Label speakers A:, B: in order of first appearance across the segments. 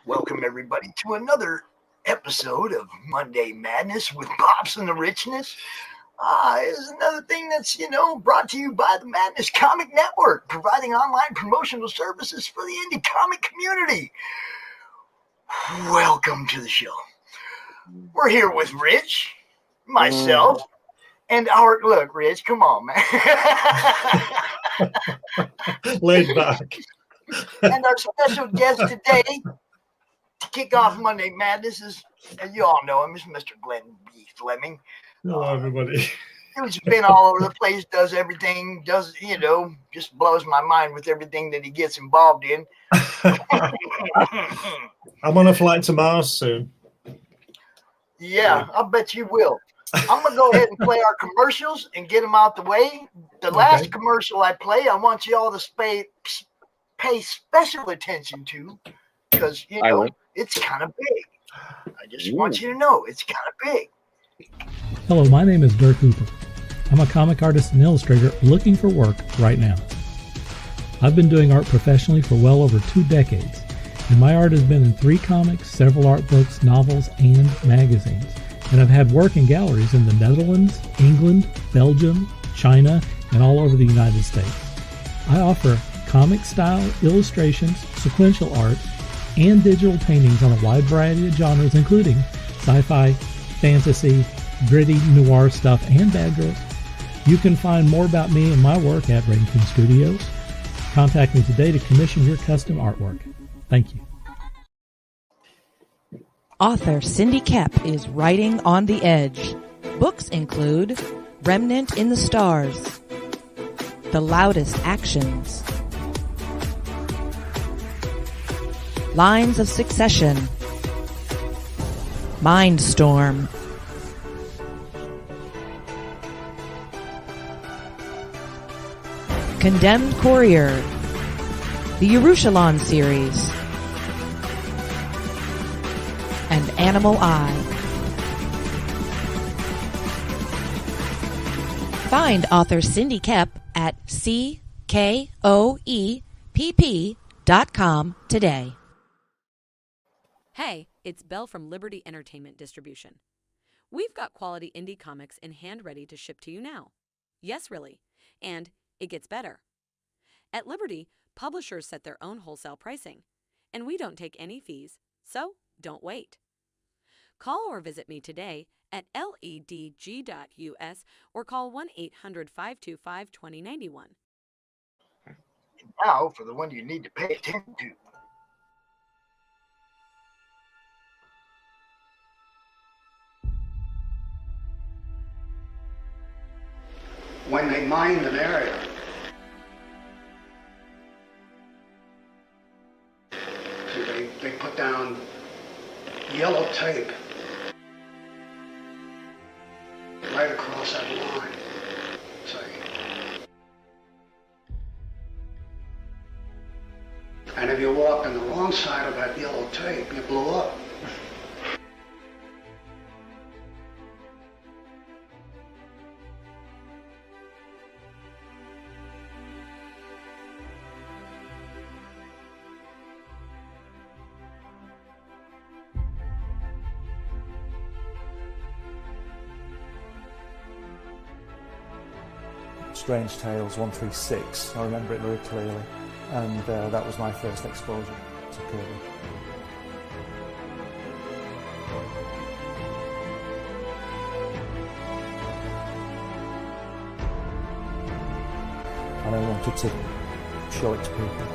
A: Welcome, everybody, to another episode of Monday Madness with Pops and the Richness. Is another thing that's, brought to you by the Madness Comic Network, providing online promotional services for the indie comic community. Welcome to the show. We're here with Rich, myself, and our, look, Rich, come on, man.
B: Laid back.
A: And our special guest today, to kick off Monday Madness, is, as you all know him, is Mr. Glenn B. Fleming.
B: Hello, everybody.
A: He's been all over the place, does everything, just blows my mind with everything that he gets involved in.
B: I'm on a flight to Mars soon.
A: Yeah, I bet you will. I'm going to go ahead and play our commercials and get them out the way. The last commercial I play, I want you all to pay special attention to, because, it's kind of big. I just want you to know it's kind of big.
C: Hello, my name is Dirk Hooper. I'm a comic artist and illustrator looking for work right now. I've been doing art professionally for well over 2 decades, and my art has been in 3 comics, several art books, novels, and magazines. And I've had work in galleries in the Netherlands, England, Belgium, China, and all over the United States. I offer comic-style illustrations, sequential art, and digital paintings on a wide variety of genres, including sci-fi, fantasy, gritty, noir stuff, and bad girls. You can find more about me and my work at Rainkin Studios. Contact me today to commission your custom artwork. Thank you.
D: Author Cindy Kep is writing on the edge. Books include Remnant in the Stars, The Loudest Actions, Lines of Succession, Mindstorm, Condemned Courier, the Yerushalayim series, and Animal Eye. Find author Cindy Kep at CKOEPP.com today.
E: Hey, it's Belle from Liberty Entertainment Distribution. We've got quality indie comics in hand ready to ship to you now. Yes, really. And it gets better. At Liberty, publishers set their own wholesale pricing, and we don't take any fees, so don't wait. Call or visit me today at ledg.us or call 1-800-525-2091.
A: And now for the one you need to pay attention to. When they mined an area, they put down yellow tape right across that line. And if you walked on the wrong side of that yellow tape, you blew up.
F: Strange Tales 136. I remember it very clearly, and that was my first exposure to Kirby. And I wanted to show it to people.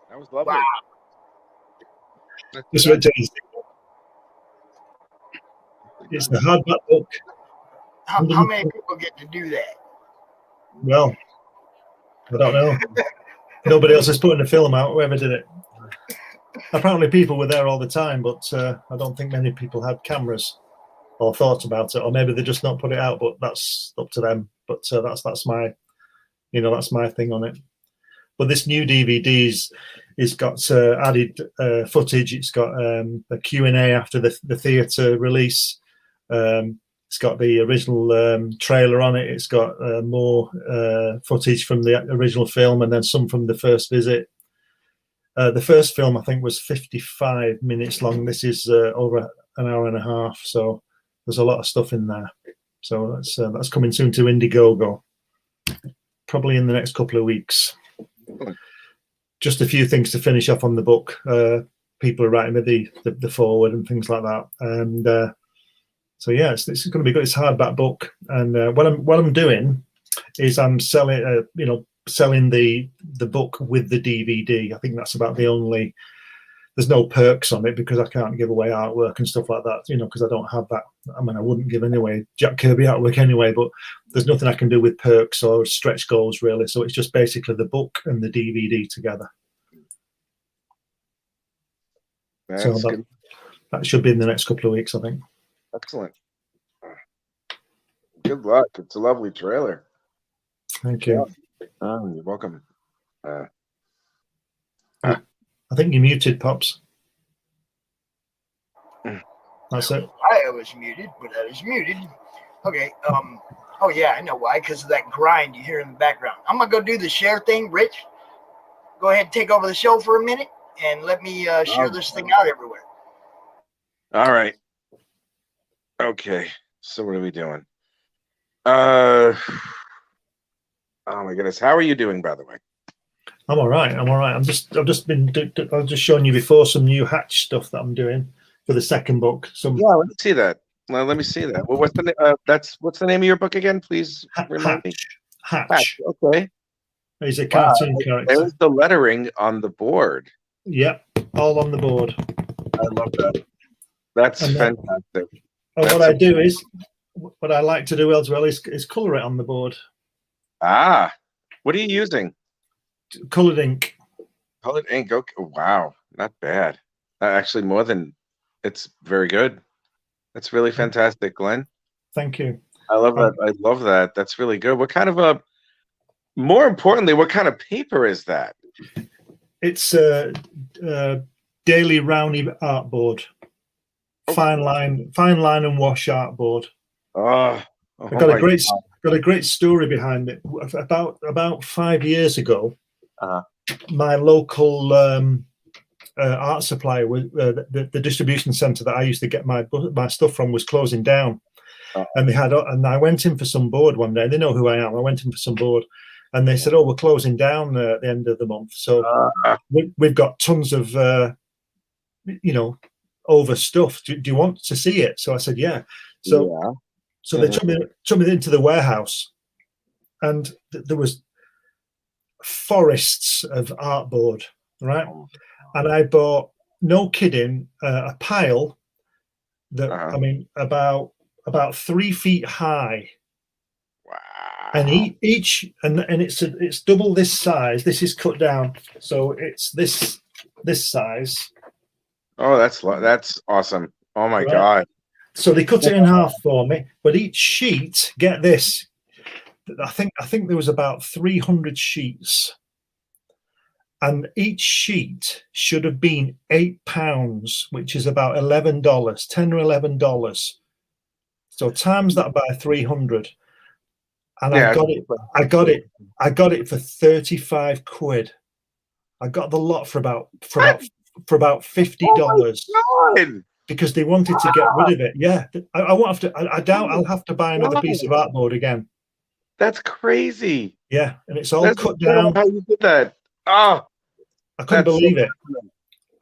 G: That was lovely.
A: Wow.
B: Just what it is. It's the hardback book.
A: How many people get to do that?
B: Well, I don't know. Nobody else is putting the film out, whoever did it. Apparently people were there all the time, but I don't think many people had cameras or thought about it, or maybe they just not put it out, but that's up to them. But that's my, that's my thing on it. But this new DVD's it's got added footage. It's got a Q&A after the theatre release. It's got the original trailer on it. It's got more footage from the original film, and then some from the first visit. The first film, I think, was 55 minutes long. This is over an hour and a half, so there's a lot of stuff in there. So that's coming soon to Indiegogo, probably in the next couple of weeks. Just a few things to finish off on the book. People are writing me the forward and things like that, and so yeah, it's going to be good. It's a hardback book, and what I'm doing is I'm selling selling the book with the DVD. I think that's about the only. There's no perks on it because I can't give away artwork and stuff like that, because I don't have that. I mean, I wouldn't give away Jack Kirby artwork anyway, but there's nothing I can do with perks or stretch goals really. So it's just basically the book and the DVD together.
G: That's good.
B: That should be in the next couple of weeks, I think.
G: Excellent. Good luck. It's a lovely trailer.
B: Thank you.
G: Oh, you're welcome.
B: I think you're muted, Pops. That's it.
A: I was muted, but I was muted. Okay. Oh yeah, I know why. Because of that grind you hear in the background. I'm gonna go do the share thing. Rich, go ahead and take over the show for a minute and let me share this thing out everywhere.
G: All right. Okay. So what are we doing? Oh my goodness. How are you doing, by the way?
B: I'm all right. I've just shown you before some new Hatch stuff that I'm doing for the second book.
G: Yeah, let me see that. Well, let me see that. Well, what's the name of your book again? Please remind me.
B: Hatch.
G: Okay.
B: He's a cartoon character.
G: There's the lettering on the board.
B: Yep, all on the board.
G: I love that. That's fantastic.
B: What I like to do as well is color it on the board.
G: Ah, what are you using?
B: Colored ink.
G: Colored ink. Okay. Wow, not bad. Actually, it's very good. That's really fantastic, Glenn.
B: Thank you.
G: I love that. I love that. That's really good. What kind of more importantly, what kind of paper is that?
B: It's a daily roundy art board. Fine line and wash art board. I've got a great story behind it. About 5 years ago, my local art supply was the distribution center that I used to get my stuff from was closing down, and I went in for some board one day. They know who I am. I went in for some board, and they said, "Oh, we're closing down at the end of the month, so we've got tons of over stuff. Do you want to see it?" So I said, "Yeah." So they took me into the warehouse, and there was forests of artboard, right? And I bought, no kidding, a pile that I mean about 3 feet high.
G: Wow!
B: And each and it's double this size. This is cut down, so it's this size.
G: Oh, that's awesome! Oh my God!
B: So they cut it in half for me, but each sheet, get this, I think there was about 300 sheets, and each sheet should have been £8, which is about $11, $10 or $11. So times that by 300, and I got it for 35 quid. I got the lot for about $50.
G: Oh my God.
B: Because they wanted to get rid of it. Yeah, I won't have to. I doubt I'll have to buy another piece of artboard again.
G: That's crazy.
B: Yeah, and it's all cut down.
G: How you did that? Oh,
B: I couldn't believe it.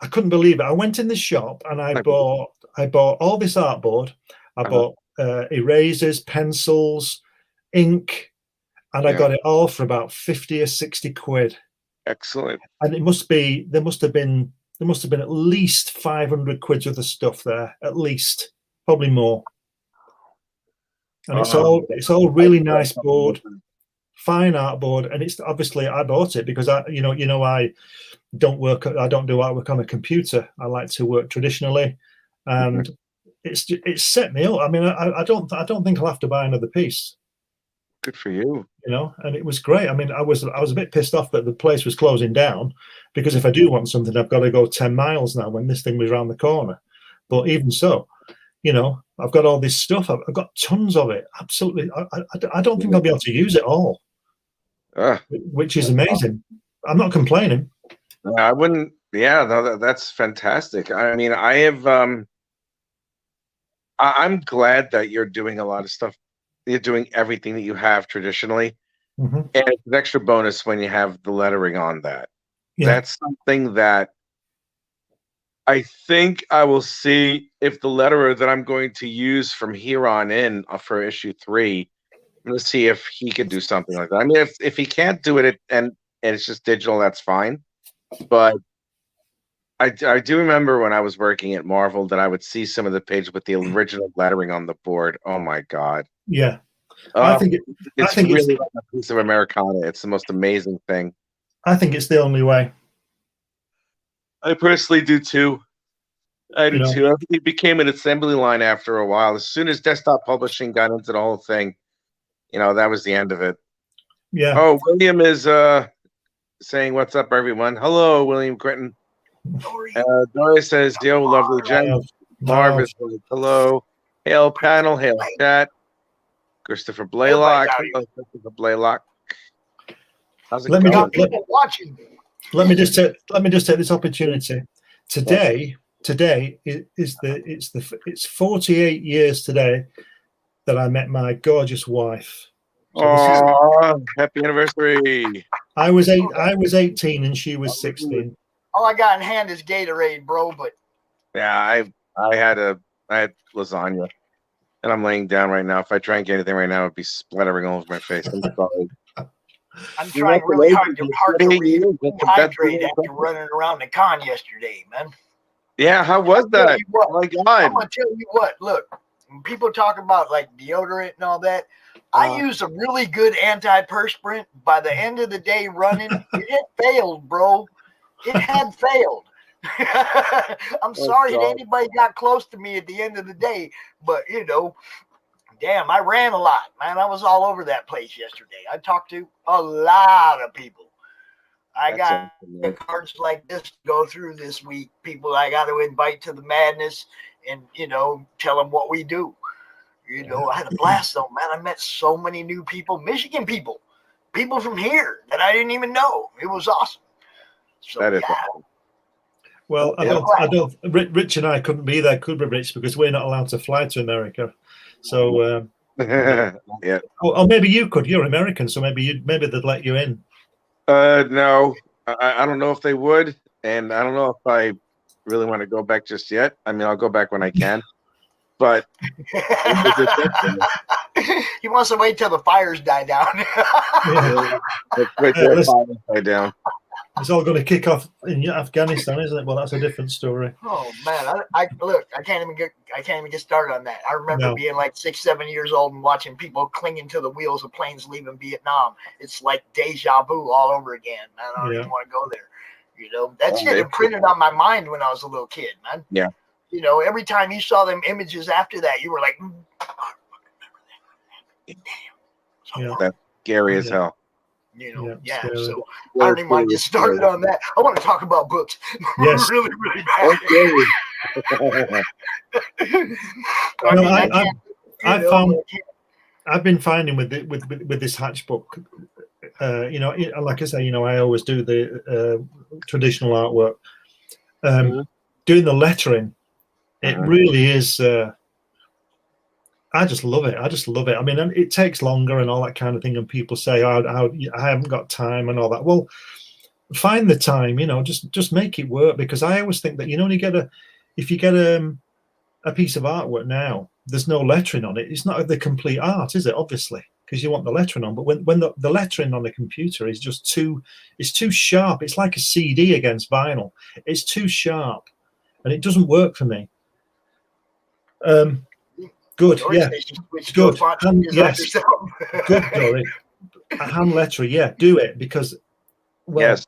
B: I couldn't believe it. I went in the shop and I bought all this artboard. I bought erasers, pencils, ink, and I got it all for about 50 or 60 quid.
G: Excellent.
B: And there must have been at least 500 quid worth of stuff there, at least, probably more. And it's all really nice board, fine artboard, and it's obviously I bought it because I don't do artwork on a computer. I like to work traditionally, and it's set me up. I mean, I don't think I'll have to buy another piece.
G: Good for you.
B: You know, and it was great. I mean, I was a bit pissed off that the place was closing down, because if I do want something, I've got to go 10 miles now when this thing was around the corner. But even so, you know, I've got all this stuff. I've got tons of it. Absolutely. I don't think I'll be able to use it all, which is amazing. I'm not complaining.
G: I wouldn't. Yeah, no, that's fantastic. I mean, I have. I'm glad that you're doing a lot of stuff. You're doing everything that you have traditionally, and it's an extra bonus when you have the lettering on that. Yeah. That's something that I think I will see if the letterer that I'm going to use from here on in for issue 3. I'm going to see if he could do something like that. I mean, if he can't do it and it's just digital, that's fine. But I do remember when I was working at Marvel that I would see some of the pages with the original lettering on the board. Oh my God.
B: Yeah. I think
G: it's really like a piece of Americana. It's the most amazing thing.
B: I think it's the only way.
G: I personally do too. I do too. Everything became an assembly line after a while. As soon as desktop publishing got into the whole thing, you know, that was the end of it.
B: Yeah.
G: Oh, William is saying, "What's up, everyone?" Hello, William Critton. Dory says, "Yo, lovely Jen." Marv is like, "Hello, hail panel, hail chat." Christopher Blaylock. Hello, Christopher Blaylock. How's it going?
B: Let me just take this opportunity. Today it's 48 years today that I met my gorgeous wife.
G: So happy anniversary!
B: I was 18 and she was 16.
A: All I got in hand is Gatorade, bro. But
G: yeah, I had lasagna, and I'm laying down right now. If I drank anything right now, it'd be splattering all over my face. I'm sorry.
A: I'm trying really hard to hydrate after running around the con yesterday, man.
G: Yeah, how was that? Oh my God!
A: I'm gonna tell you what. Look, when people talk about like deodorant and all that, I used a really good antiperspirant. By the end of the day running, it had failed, bro. It had failed. I'm sorry that anybody got close to me at the end of the day, but you know, damn, I ran a lot, man. I was all over that place yesterday. I talked to a lot of people. I got cards like this to go through this week. People I got to invite to the madness and, you know, tell them what we do. You know, I had a blast though, man. I met so many new people, Michigan people from here that I didn't even know. It was awesome. So,
G: that is
A: awesome.
B: Well, I don't. Rich and I couldn't be there, could we, Rich? Because we're not allowed to fly to America. So,
G: yeah.
B: Or maybe you could. You're American, so maybe they'd let you in.
G: No, I don't know if they would, and I don't know if I really want to go back just yet. I mean, I'll go back when I can, but
A: he wants to wait till the fires die down.
G: Wait till the fires die down.
B: It's all going to kick off in Afghanistan, isn't it? Well, that's a different story.
A: Oh man, I can't even get started on that. I remember being like 6, 7 years old and watching people clinging to the wheels of planes leaving Vietnam. It's like deja vu all over again. I don't even want to go there. You know, that shit imprinted on my mind when I was a little kid, man.
G: Yeah.
A: You know, every time you saw them images after that, you were like,
G: damn. That's scary as hell.
A: You know, so I don't even want to get started on that. I want to talk about books.
B: Yes.
A: really, really bad.
B: I've been finding with this Hatch book, you know, like I say, you know, I always do the traditional artwork. Doing the lettering, it really is. I just love it. I mean, it takes longer and all that kind of thing. And people say, I haven't got time and all that. Well, find the time, you know, just make it work. Because I always think that, you know, if you get a piece of artwork now, there's no lettering on it. It's not the complete art, is it? Obviously, because you want the lettering on. But when the lettering on the computer is just it's too sharp. It's like a CD against vinyl. It's too sharp, and it doesn't work for me. Good, yeah, good. Yes, good, Dory. A hand letterer, yeah, do it because, well,
G: yes,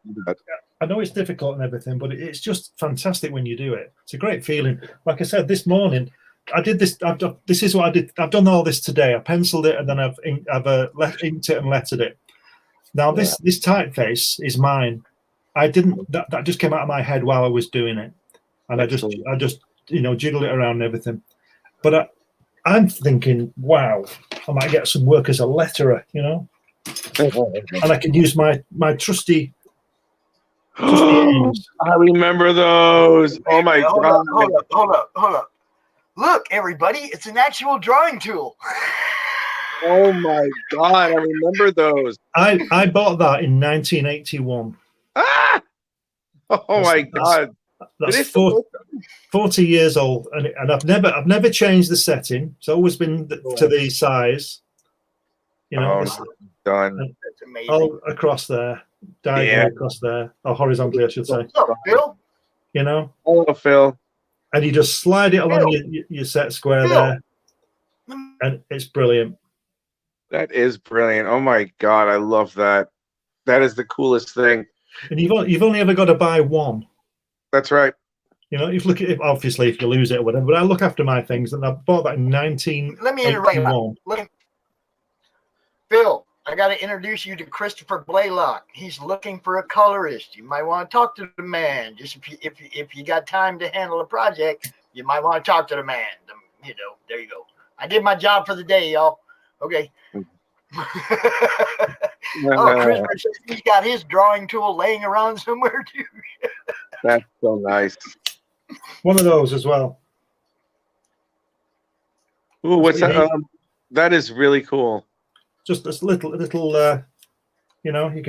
B: I know it's difficult and everything, but it's just fantastic when you do it. It's a great feeling. Like I said, this morning, I did this. This is what I did. I've done all this today. I penciled it and then I've inked it and lettered it. Now this typeface is mine. I didn't. That just came out of my head while I was doing it, and I just jiggled it around and everything. But I'm thinking, wow, I might get some work as a letterer, and I can use my trusty.
G: I remember those. Oh my God!
A: Hold up! Look, everybody, it's an actual drawing tool.
G: Oh my God! I remember those.
B: I bought that in 1981.
G: Ah! Oh my God!
B: That's 40 years old, and I've never changed the setting. It's always been to the size.
G: Done.
A: That's amazing.
B: All across there, diagonally across there, or horizontally, I should say.
A: What's up, Phil?
G: Hello, Phil.
B: And you just slide it along your set square there, and it's brilliant.
G: That is brilliant. Oh my God, I love that. That is the coolest thing.
B: And you've only ever got to buy one.
G: That's right.
B: If you look at it, obviously, if you lose it or whatever, but I look after my things, and I bought that in 1981.
A: Let me interrupt. Phil, I got to introduce you to Christopher Blaylock. He's looking for a colorist. You might want to talk to the man. Just if you got time to handle a project, you might want to talk to the man. There you go. I did my job for the day, y'all. Okay. Christopher says he's got his drawing tool laying around somewhere too.
G: That's so nice.
B: One of those as well.
G: Ooh, what's that? That is really cool.
B: Just this little, you can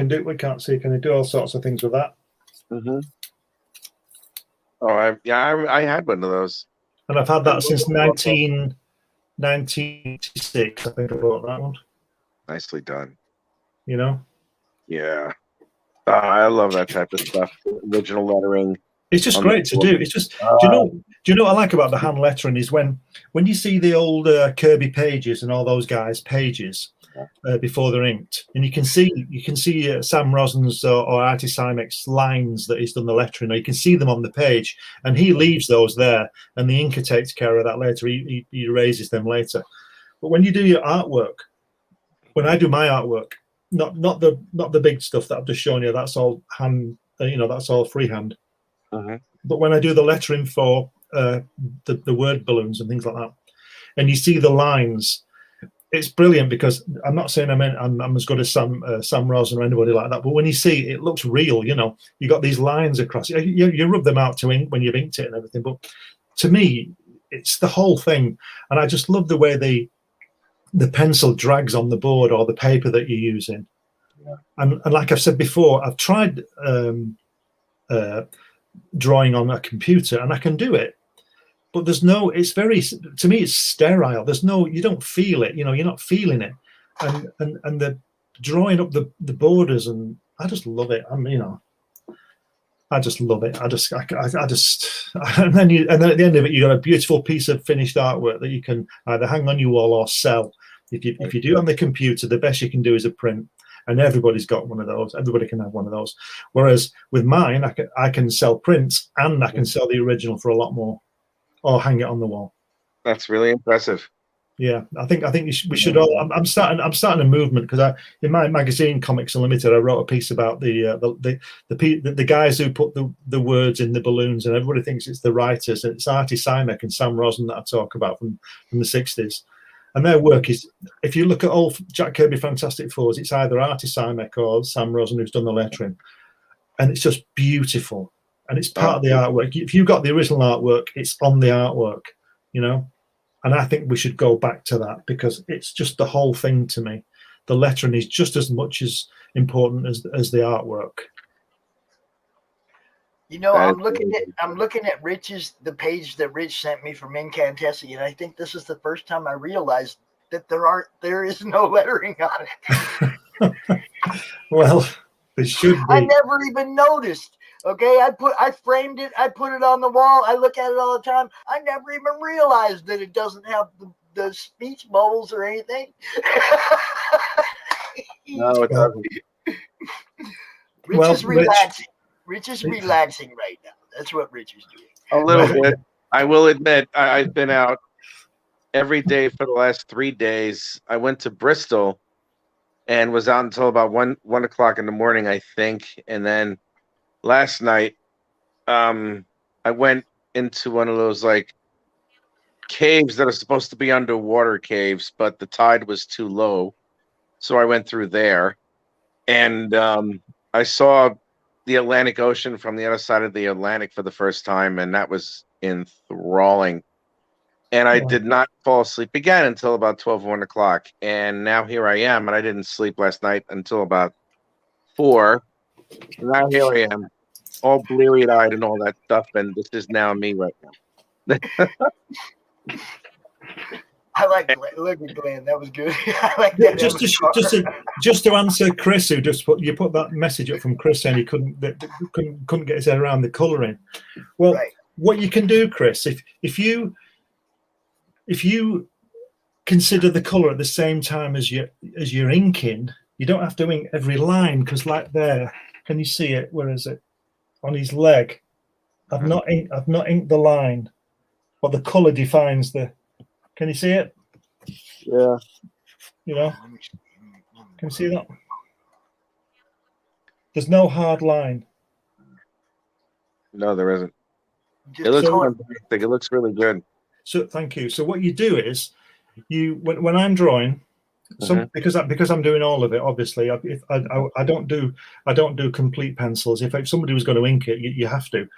B: do. We can't see. Can you do all sorts of things with that?
G: Mm-hmm. Oh, I had one of those,
B: and I've had that since 1996. I think I bought that one.
G: Nicely done.
B: Yeah.
G: I love that type of stuff. Original lettering.
B: It's just great to do. It's just. Do you know what I like about the hand lettering is when you see the old Kirby pages and all those guys' pages. Before they're inked, and you can see Sam Rosen's or Artie Simek's lines that he's done the lettering. You can see them on the page, and he leaves those there, and the inker takes care of that later. He erases them later. But when you do your artwork, when I do my artwork, not the big stuff that I've just shown you, that's all hand. That's all freehand. But when I do the lettering for the word balloons and things like that, and you see the lines. It's brilliant because I'm not saying I'm as good as Sam Rosen or anybody like that, but when you see it looks real. You got these lines across. You rub them out to ink when you've inked it and everything. But to me, it's the whole thing, and I just love the way the pencil drags on the board or the paper that you're using. Yeah. And like I've said before, I've tried drawing on a computer, and I can do it. But it's to me, it's sterile. You don't feel it, you're not feeling it. And the drawing up the borders, and I just love it. I just love it. I just, and then at the end of it, you got a beautiful piece of finished artwork that you can either hang on your wall or sell. If you do it on the computer, the best you can do is a print. And everybody's got one of those. Everybody can have one of those. Whereas with mine, I can sell prints and I can sell the original for a lot more. Or hang it on the wall.
G: That's really impressive.
B: Yeah, I think we should all. I'm starting a movement because in my magazine Comics Unlimited, I wrote a piece about the guys who put the words in the balloons, and everybody thinks it's the writers. It's Artie Simek and Sam Rosen that I talk about from the 60s, and their work is. If you look at all Jack Kirby Fantastic Fours, it's either Artie Simek or Sam Rosen who's done the lettering, and it's just beautiful. And it's part of the artwork. If you've got the original artwork, it's on the artwork, And I think we should go back to that because it's just the whole thing to me. The lettering is just as much as important as the artwork.
A: I'm looking at the page that Rich sent me from Incantessi, and I think this is the first time I realized that there is no lettering on it.
B: Well, there should be.
A: I never even noticed. Okay, I framed it. I put it on the wall. I look at it all the time. I never even realized that it doesn't have the speech bubbles or anything.
G: No, it doesn't.
A: Rich is relaxing. Rich is relaxing right now. That's what Rich is doing.
G: A little bit. I will admit, I've been out every day for the last 3 days. I went to Bristol and was out until about 1 o'clock in the morning, I think. And then last night, I went into one of those like caves that are supposed to be underwater caves, but the tide was too low. So I went through there, and I saw the Atlantic Ocean from the other side of the Atlantic for the first time, and that was enthralling. And I did not fall asleep again until about 1 o'clock. And now here I am, and I didn't sleep last night until about 4. And now here I am, all bleary-eyed and all that stuff, and this is now me right now.
A: I like look at Glenn. That was good. I like that.
B: Just to answer Chris, who you put that message up from Chris saying he couldn't get his head around the colouring. Well, right. What you can do, Chris, if you consider the colour at the same time as you're inking, you don't have to ink every line, because like there, can you see it? Where is it? On his leg. I've not inked the line, but the colour defines the. Can you see it?
G: Yeah.
B: You know? Can you see that? There's no hard line.
G: No, there isn't. It looks fantastic. It looks really good.
B: So thank you. So what you do is, when I'm drawing, because I'm doing all of it, obviously, I don't do complete pencils. If somebody was going to ink it, you have to,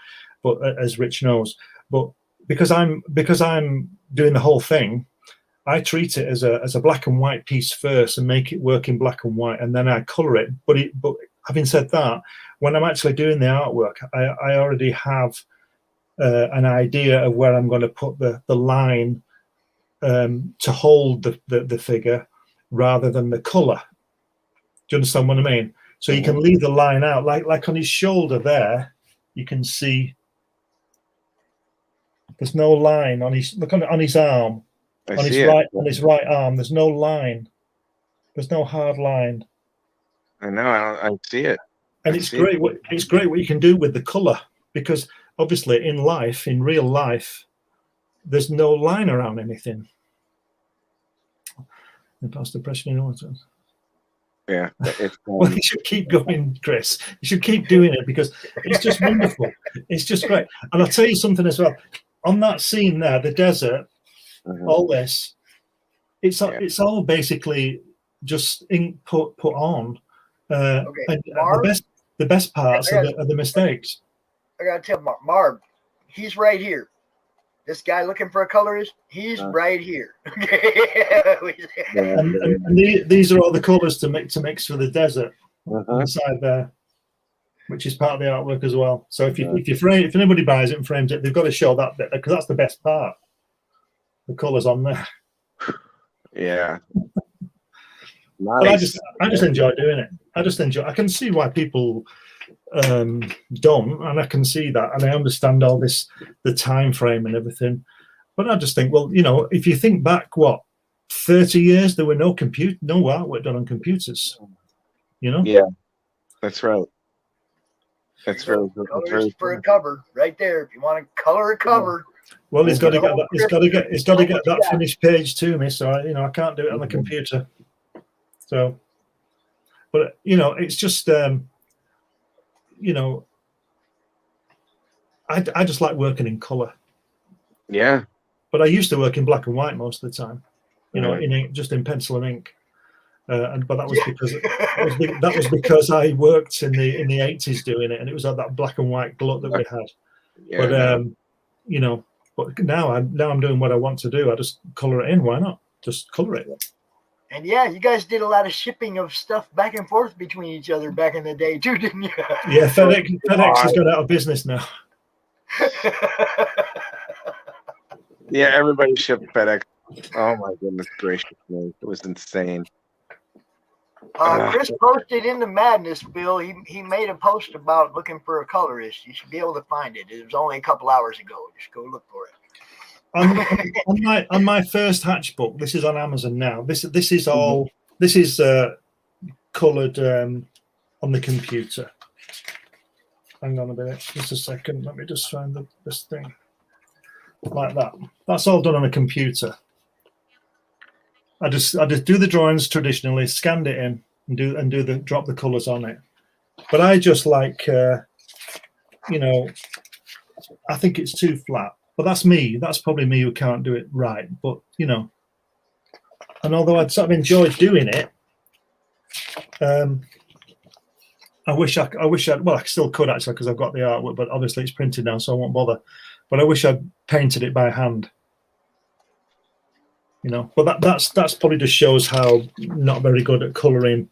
B: but as Rich knows, but because I'm doing the whole thing, I treat it as a black and white piece first and make it work in black and white, and then I colour it. But having said that, when I'm actually doing the artwork, I already have an idea of where I'm going to put the line to hold the figure rather than the colour. Do you understand what I mean? So you can leave the line out, like on his shoulder there, you can see there's no line on his on his arm, on his right arm. There's no line. There's no hard line.
G: I know. I see it.
B: And it's great. It's great what you can do with the colour, because obviously in real life, there's no line around anything. And past the pressure,
G: yeah.
B: Well, you should keep going, Chris. You should keep doing it, because it's just wonderful. It's just great. And I'll tell you something as well. On that scene there, the desert, all this, it's all basically just ink put on. And the best parts are the mistakes.
A: I gotta tell Marv, he's right here. This guy looking for a colorist, he's right here.
B: and these are all the colors to mix for the desert inside there, which is part of the artwork as well. So if anybody buys it and frames it, they've got to show that bit, because that's the best part. The colors on there.
G: Yeah.
B: Nice. I just enjoy doing it. I can see why people don't, and I can see that, and I understand all this, the time frame and everything. But I just think, well, if you think back, 30 years, there were no artwork done on computers.
A: Yeah,
G: that's right. That's very good.
A: Colors for a cover, right there. If you want to color a cover.
B: Well, he's got to get that. He's got to get that finished page to me. So I can't do it on the computer. So, but it's just I just like working in color.
G: Yeah.
B: But I used to work in black and white most of the time. Just in pencil and ink. But that was because I worked in the 80s doing it, and it was like that black and white glut that we had. Yeah, but now I'm doing what I want to do. I just color it in. Why not? Just color it.
A: And yeah, you guys did a lot of shipping of stuff back and forth between each other back in the day too, didn't you?
B: Yeah, FedEx has gone out of business now.
G: Yeah, everybody shipped FedEx. Oh my goodness gracious me. It was insane.
A: Chris posted in the Madness, Bill. He made a post about looking for a colorist. You should be able to find it. It was only a couple hours ago. Just go look for it.
B: On my first hatch book, this is on Amazon now. This is all this is coloured on the computer. Hang on a minute, just a second. Let me just find this thing like that. That's all done on a computer. I just do the drawings traditionally, scanned it in, and drop the colours on it. But I just like, you know, I think it's too flat. But that's me. That's probably me who can't do it right. But you know, and although I'd sort of enjoyed doing it, I wish I'd. Well, I still could actually because I've got the artwork, but obviously it's printed now, so I won't bother. But I wish I'd painted it by hand. You know, but that's probably just shows how not very good at colouring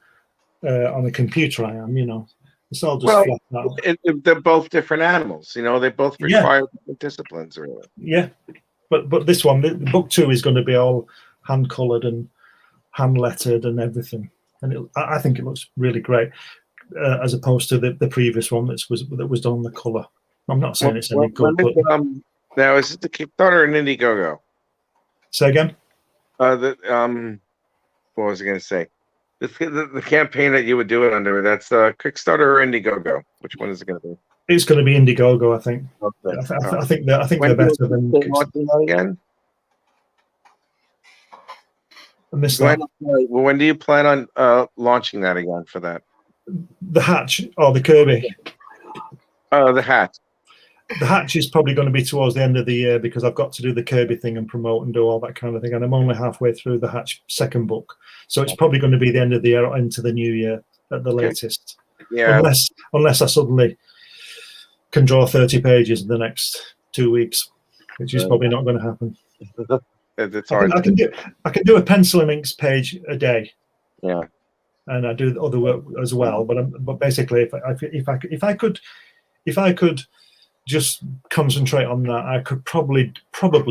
B: on a computer I am. You know, it's all just flat out.
G: They're both different animals. You know, they both require different disciplines, really.
B: Yeah, but this one, book 2, is going to be all hand coloured and hand lettered and everything, and I think it looks really great as opposed to the previous one that was done on the colour. I'm not saying it's any good. But
G: now, is it the Kickstarter or an Indiegogo?
B: Say again.
G: What was I going to say? The campaign that you would do it under, that's Kickstarter or Indiegogo. Which one is it going to be?
B: It's going to be Indiegogo, I think.
G: Okay.
B: I think they're better than
G: Kickstarter. Again? When do you plan on launching that again for that?
B: The Hatch or the Kirby?
G: The Hatch.
B: The Hatch is probably going to be towards the end of the year because I've got to do the Kirby thing and promote and do all that kind of thing. And I'm only halfway through the Hatch second book. So it's probably going to be the end of the year or into the new year at the latest.
G: Yeah.
B: Unless I suddenly can draw 30 pages in the next 2 weeks, which is probably not going to happen.
G: It's hard.
B: I can do a pencil and inks page a day.
G: Yeah.
B: And I do other work as well. But basically, if I could just concentrate on that, I could probably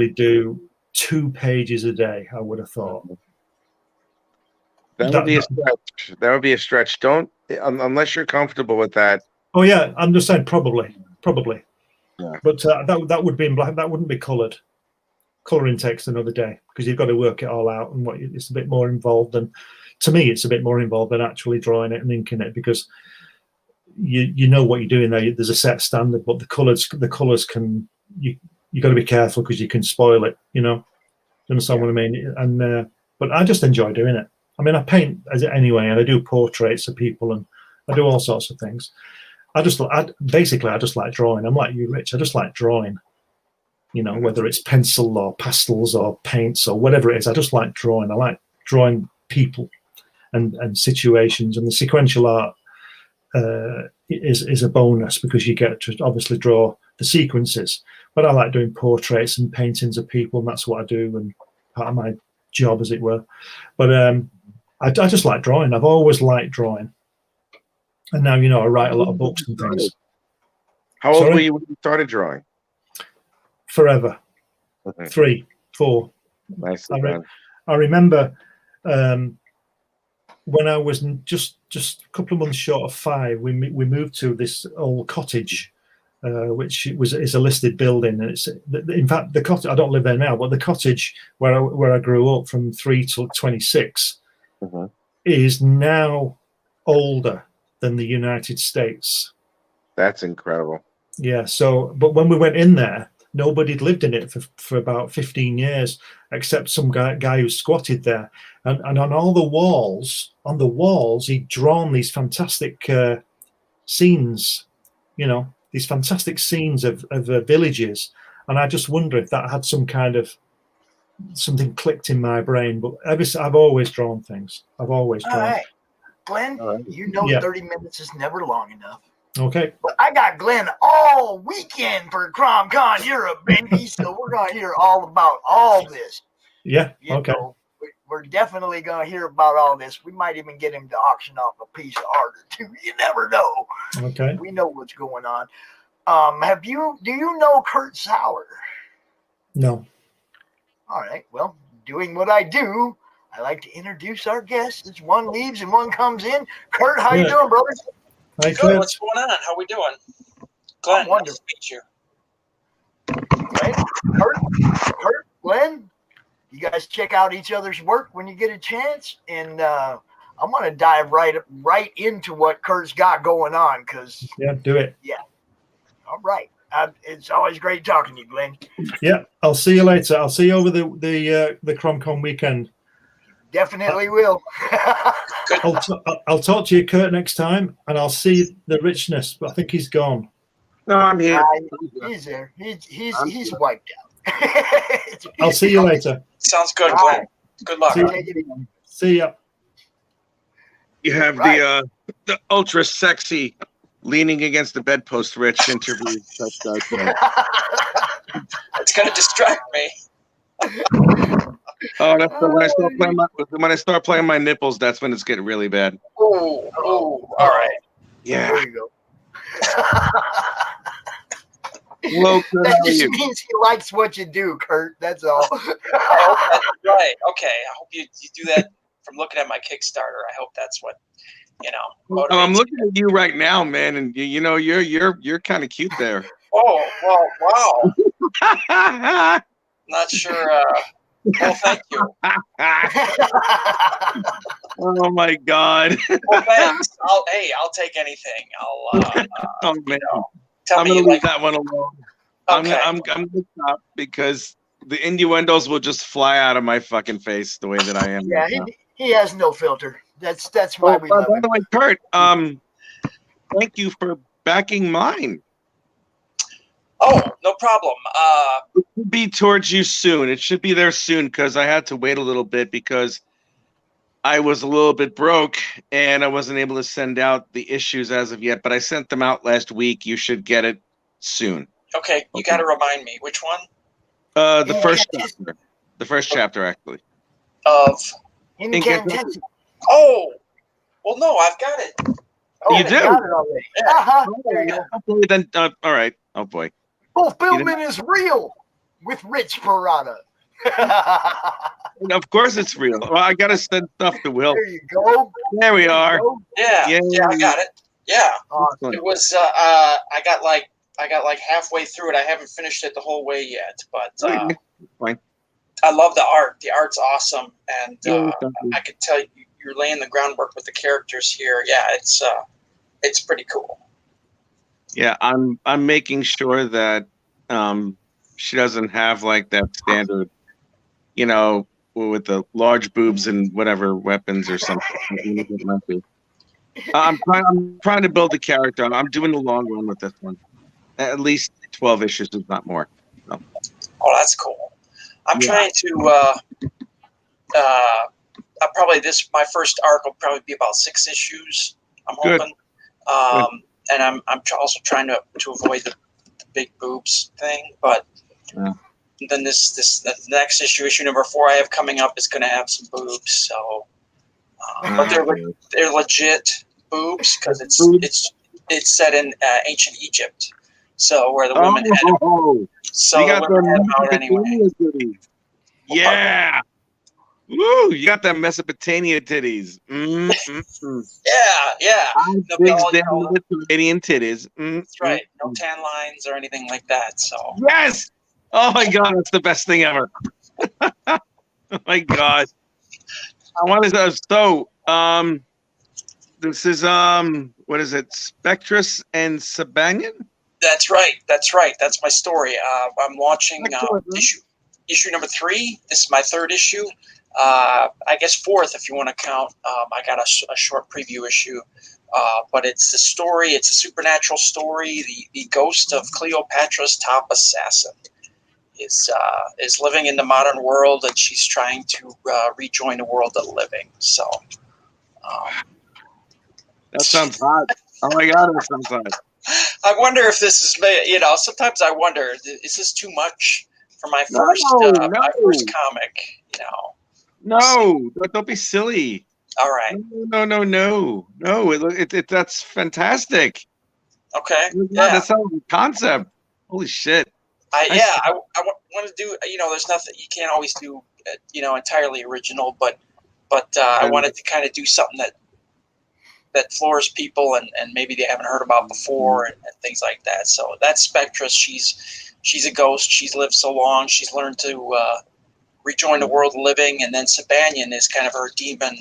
B: do 2 pages a day. I would have thought.
G: That would be a stretch. That would be a stretch. Don't unless you're comfortable with that.
B: Oh yeah, I'm just saying probably.
G: Yeah.
B: But that would be in black. That wouldn't be coloured. Colouring takes another day because you've got to work it all out, and it's a bit more involved than. To me, it's a bit more involved than actually drawing it and inking it because you know what you're doing there. There's a set standard, but the colours can you got to be careful because you can spoil it. You know, you understand what I mean? And but I just enjoy doing it. I mean, I paint anyway, and I do portraits of people, and I do all sorts of things. I just like drawing. I'm like you, Rich. I just like drawing. You know, whether it's pencil or pastels or paints or whatever it is, I just like drawing. I like drawing people and situations, and the sequential art is a bonus because you get to obviously draw the sequences. But I like doing portraits and paintings of people, and that's what I do, and part of my job, as it were. But I just like drawing. I've always liked drawing, and now I write a lot of books and things.
G: How old were you when you started drawing?
B: Forever. 3, 4.
G: Nice.
B: I remember when I was just a couple of months short of 5, we moved to this old cottage, which is a listed building, and it's in fact the cottage. I don't live there now, but the cottage where I grew up from 3 till 26 is now older than the United States.
G: That's incredible.
B: Yeah. So, but when we went in there, nobody had lived in it for about 15 years, except some guy who squatted there. And on all the walls, he'd drawn these fantastic scenes, these fantastic scenes of villages. And I just wonder if that had something clicked in my brain. But I've always drawn things. I've always drawn.
A: All right, Glenn, 30 minutes is never long enough.
B: Okay.
A: But I got Glenn all weekend for CromCon Europe, baby. So we're going to hear all about all this.
B: Yeah. Okay.
A: We're definitely going to hear about all this. We might even get him to auction off a piece of art or two. You never know.
B: Okay.
A: We know what's going on. Do you know Kurt Zauer?
B: No.
A: All right. Well, doing what I do, I like to introduce our guests as one leaves and one comes in. Kurt, how you doing, brother?
B: Hi,
H: good. What's going on? How we doing? Glenn,
A: nice
H: to meet you.
A: Right? Kurt, Glenn, you guys check out each other's work when you get a chance, and I'm going to dive right into what Kurt's got going on.
B: Do it.
A: Yeah. All right. It's always great talking to you, Glenn.
B: Yeah, I'll see you later. I'll see you over the CromCon weekend.
A: Definitely will.
B: I'll talk to you, Kurt, next time, and I'll see the Richness. But I think he's gone.
G: No, I'm here.
A: He's there. He's wiped out.
B: I'll see you later.
H: Sounds good,
A: All
H: Glenn.
A: right.
H: Good luck.
B: See ya.
G: You have the ultra sexy leaning against the bedpost Rich interview.
H: It's gonna distract me.
G: Oh, that's when I start playing my nipples. That's when it's getting really bad.
H: Oh, all right.
G: Yeah.
A: There you go.
G: Hello, Kurt,
A: That
G: how are
A: just
G: you?
A: means he likes what you do, Kurt. That's all.
H: Right. Okay. I hope you do that from looking at my Kickstarter. I hope that's what motivates
G: I'm looking
H: you.
G: at you right now, man, and you're kind of cute there.
H: Oh, well, wow. Not sure. Well, thank you.
G: Oh my God.
H: Well, thanks. I'll take anything.
G: Oh man.
H: Tell
G: I'm
H: me
G: gonna
H: you
G: leave
H: like.
G: that one alone.
H: Okay.
G: I'm gonna stop because the innuendos will just fly out of my fucking face the way that I am.
A: Yeah,
G: right now.
A: he has no filter. That's why we love
G: By
A: him.
G: the way, Kurt, thank you for backing mine.
H: Oh, no problem.
G: It should be towards you soon. It should be there soon because I had to wait a little bit because I was a little bit broke and I wasn't able to send out the issues as of yet, but I sent them out last week. You should get it soon.
H: Okay, you got to remind me which one
G: The first chapter. The first chapter, actually.
H: of.
A: Incantation.
H: Oh, well, no, I've got it.
A: Oh,
G: You do?
A: got it already.
H: Yeah.
A: There you go.
G: Okay, then, all right. Oh boy.
A: Fulfillment is real with Rich Parada.
G: Of course it's real. Well, I gotta send stuff to Will.
A: There you go.
G: There we are.
H: Yeah, I got it. Yeah,
G: Excellent.
H: it was. I got like halfway through it. I haven't finished it the whole way yet, but
G: Fine.
H: I love the art. The art's awesome, and
G: Yeah, thank you.
H: I could tell you're laying the groundwork with the characters here. Yeah, it's pretty cool.
G: Yeah, I'm making sure that she doesn't have like that standard, with the large boobs and whatever weapons or something. It might be. I'm trying to build the character. I'm doing the long run with this one. At least 12 issues, if not more. So.
H: Oh, that's cool. I'm trying to. My first arc will probably be about 6 issues. I'm hoping. And I'm also trying to avoid the big boobs thing, but then the next issue number 4 I have coming up is going to have some boobs. So, but they're legit boobs because it's set in ancient Egypt, so where the women had them out anyway.
G: Yeah. Woo! You got that Mesopotamia titties.
H: Yeah.
G: Canadian titties.
H: That's right. No tan lines or anything like that. So.
G: Yes. Oh my God, that's the best thing ever. Oh my God. I want to so this is what is it? Spectress and Sabanian?
H: That's right. That's my story. I'm launching issue number 3. This is my 3rd issue. I guess 4th if you want to count. I got a short preview issue, but it's the story. It's a supernatural story. The ghost of Cleopatra's top assassin is living in the modern world, and she's trying to rejoin the world of the living. So
G: that sounds hot. Oh my God, that sounds hot.
H: I wonder if this is, sometimes I wonder, is this too much for my first my first comic?
G: No, don't be silly.
H: All right.
G: No. That's fantastic.
H: Okay.
G: That sounds like a concept. Holy shit.
H: I want to do. There's nothing you can't always do. Entirely original, but I wanted to kind of do something that floors people and maybe they haven't heard about before and things like that. So that's Spectress. She's a ghost. She's lived so long. She's learned to rejoin the world of living, and then Sabanian is kind of her demon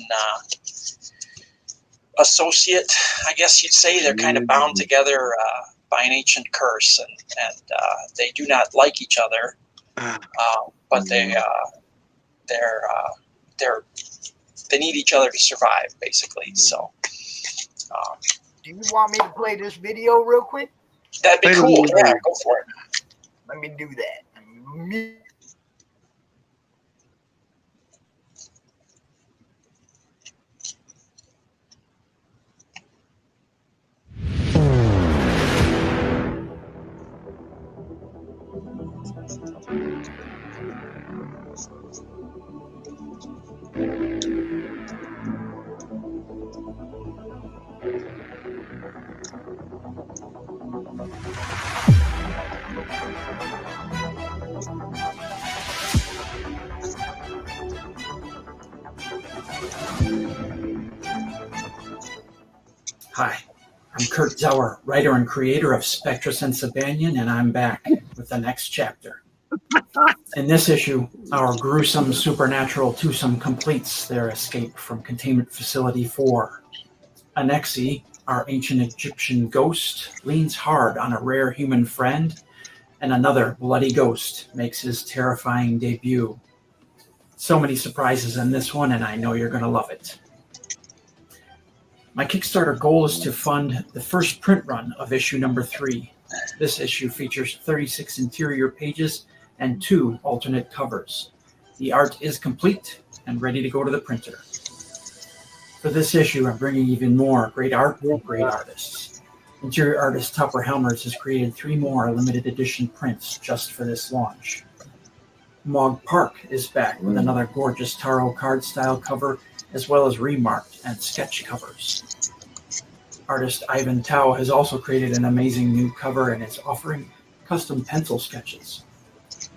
H: associate, I guess you'd say. They're kind of bound together by an ancient curse, and they do not like each other, but they're they need each other to survive, basically. So,
A: do you want me to play this video real quick?
H: That'd be cool. Yeah, go for it.
A: Let me do that.
I: Hi, I'm Kurt Zauer, writer and creator of Spectrus and Sabanian, and I'm back with the next chapter. In this issue, our gruesome supernatural twosome completes their escape from Containment Facility 4. Anexi, our ancient Egyptian ghost, leans hard on a rare human friend, and another bloody ghost makes his terrifying debut. So many surprises in this one, and I know you're going to love it. My Kickstarter goal is to fund the first print run of issue number 3. This issue features 36 interior pages and 2 alternate covers. The art is complete and ready to go to the printer. For this issue, I'm bringing even more great art and great artists. Interior artist Topper Helmers has created 3 more limited edition prints just for this launch. Mog Park is back with another gorgeous tarot card style cover, as well as remarked and sketch covers. Artist Ivan Tao has also created an amazing new cover and is offering custom pencil sketches.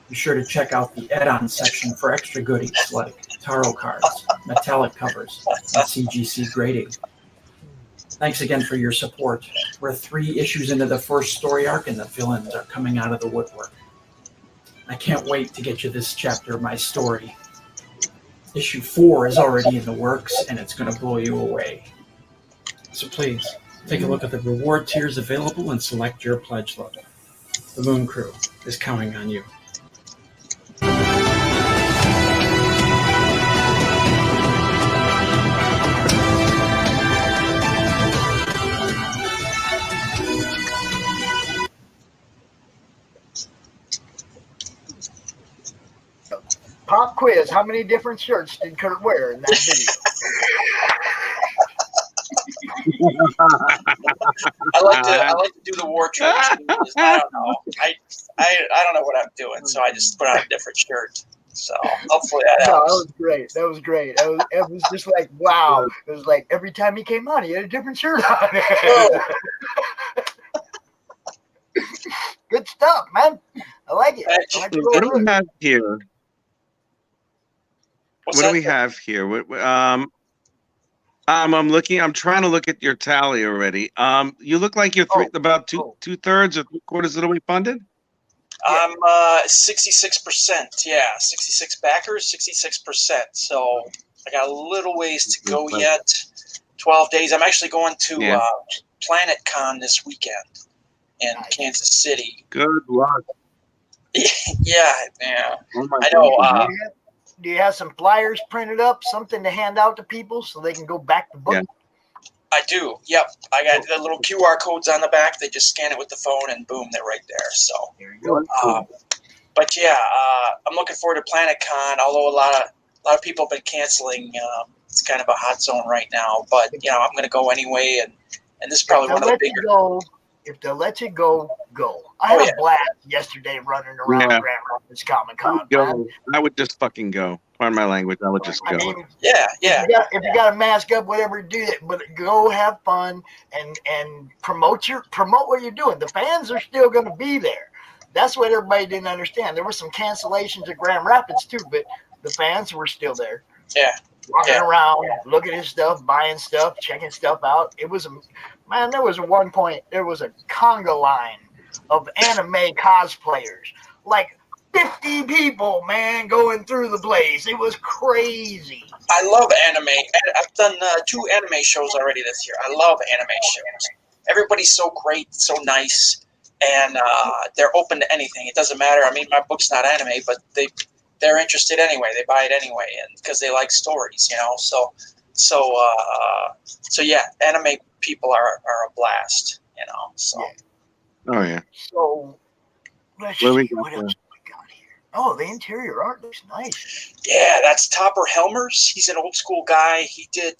I: Be sure to check out the add-on section for extra goodies like tarot cards, metallic covers, and CGC grading. Thanks again for your support. We're 3 issues into the first story arc and the villains are coming out of the woodwork. I can't wait to get you this chapter of my story. Issue 4 is already in the works, and it's going to blow you away. So please, take a look at the reward tiers available and select your pledge level. The Moon Crew is counting on you.
A: Pop quiz. How many different shirts did Kurt wear in that video?
H: I like to do the war tradition. I don't know. I don't know what I'm doing, so I just put on a different shirt. So hopefully that helps.
A: No, that was great. That was great. It was just like, wow. It was like every time he came on, he had a different shirt on. Good stuff, man. I like it.
G: What do we have here? What do we have here? I'm looking. I'm trying to look at your tally already. You look like you're about two-thirds or 3/4 of the way funded.
H: I'm 66%. Yeah, 66 backers, 66%. So I got a little ways to go yet. 12 days. I'm actually going to Planet Con this weekend in Kansas City.
G: Good luck.
H: Yeah. I know.
A: Do you have some flyers printed up, something to hand out to people so they can go back the book?
G: Yeah.
H: I do. Yep. I got the little QR codes on the back. They just scan it with the phone and boom, they're right there. So
A: there you go.
H: But yeah, I'm looking forward to Planet Con, although a lot of people have been canceling. It's kind of a hot zone right now, but I'm going to go anyway, and this is probably one of the bigger.
A: If they'll let you go, go. I had a blast yesterday running around Grand Rapids Comic Con.
G: I would just fucking go. Pardon my language. I would just go.
A: I mean, If you got to mask up, whatever, do it. But go have fun and promote what you're doing. The fans are still going to be there. That's what everybody didn't understand. There were some cancellations at Grand Rapids too, but the fans were still there.
H: Yeah.
A: Walking around, looking at stuff, buying stuff, checking stuff out. It was there was one point, there was a conga line of anime cosplayers. Like 50 people, man, going through the place. It was crazy.
H: I love anime. I've done 2 anime shows already this year. I love anime shows. Everybody's so great, so nice, and they're open to anything. It doesn't matter. I mean, my book's not anime, but they're interested anyway. They buy it anyway, and because they like stories, So yeah, anime people are a blast, So.
G: Yeah. Oh yeah.
A: So let's see, what else we got here? Oh, the interior art looks nice.
H: Yeah, that's Topper Helmers. He's an old school guy. He did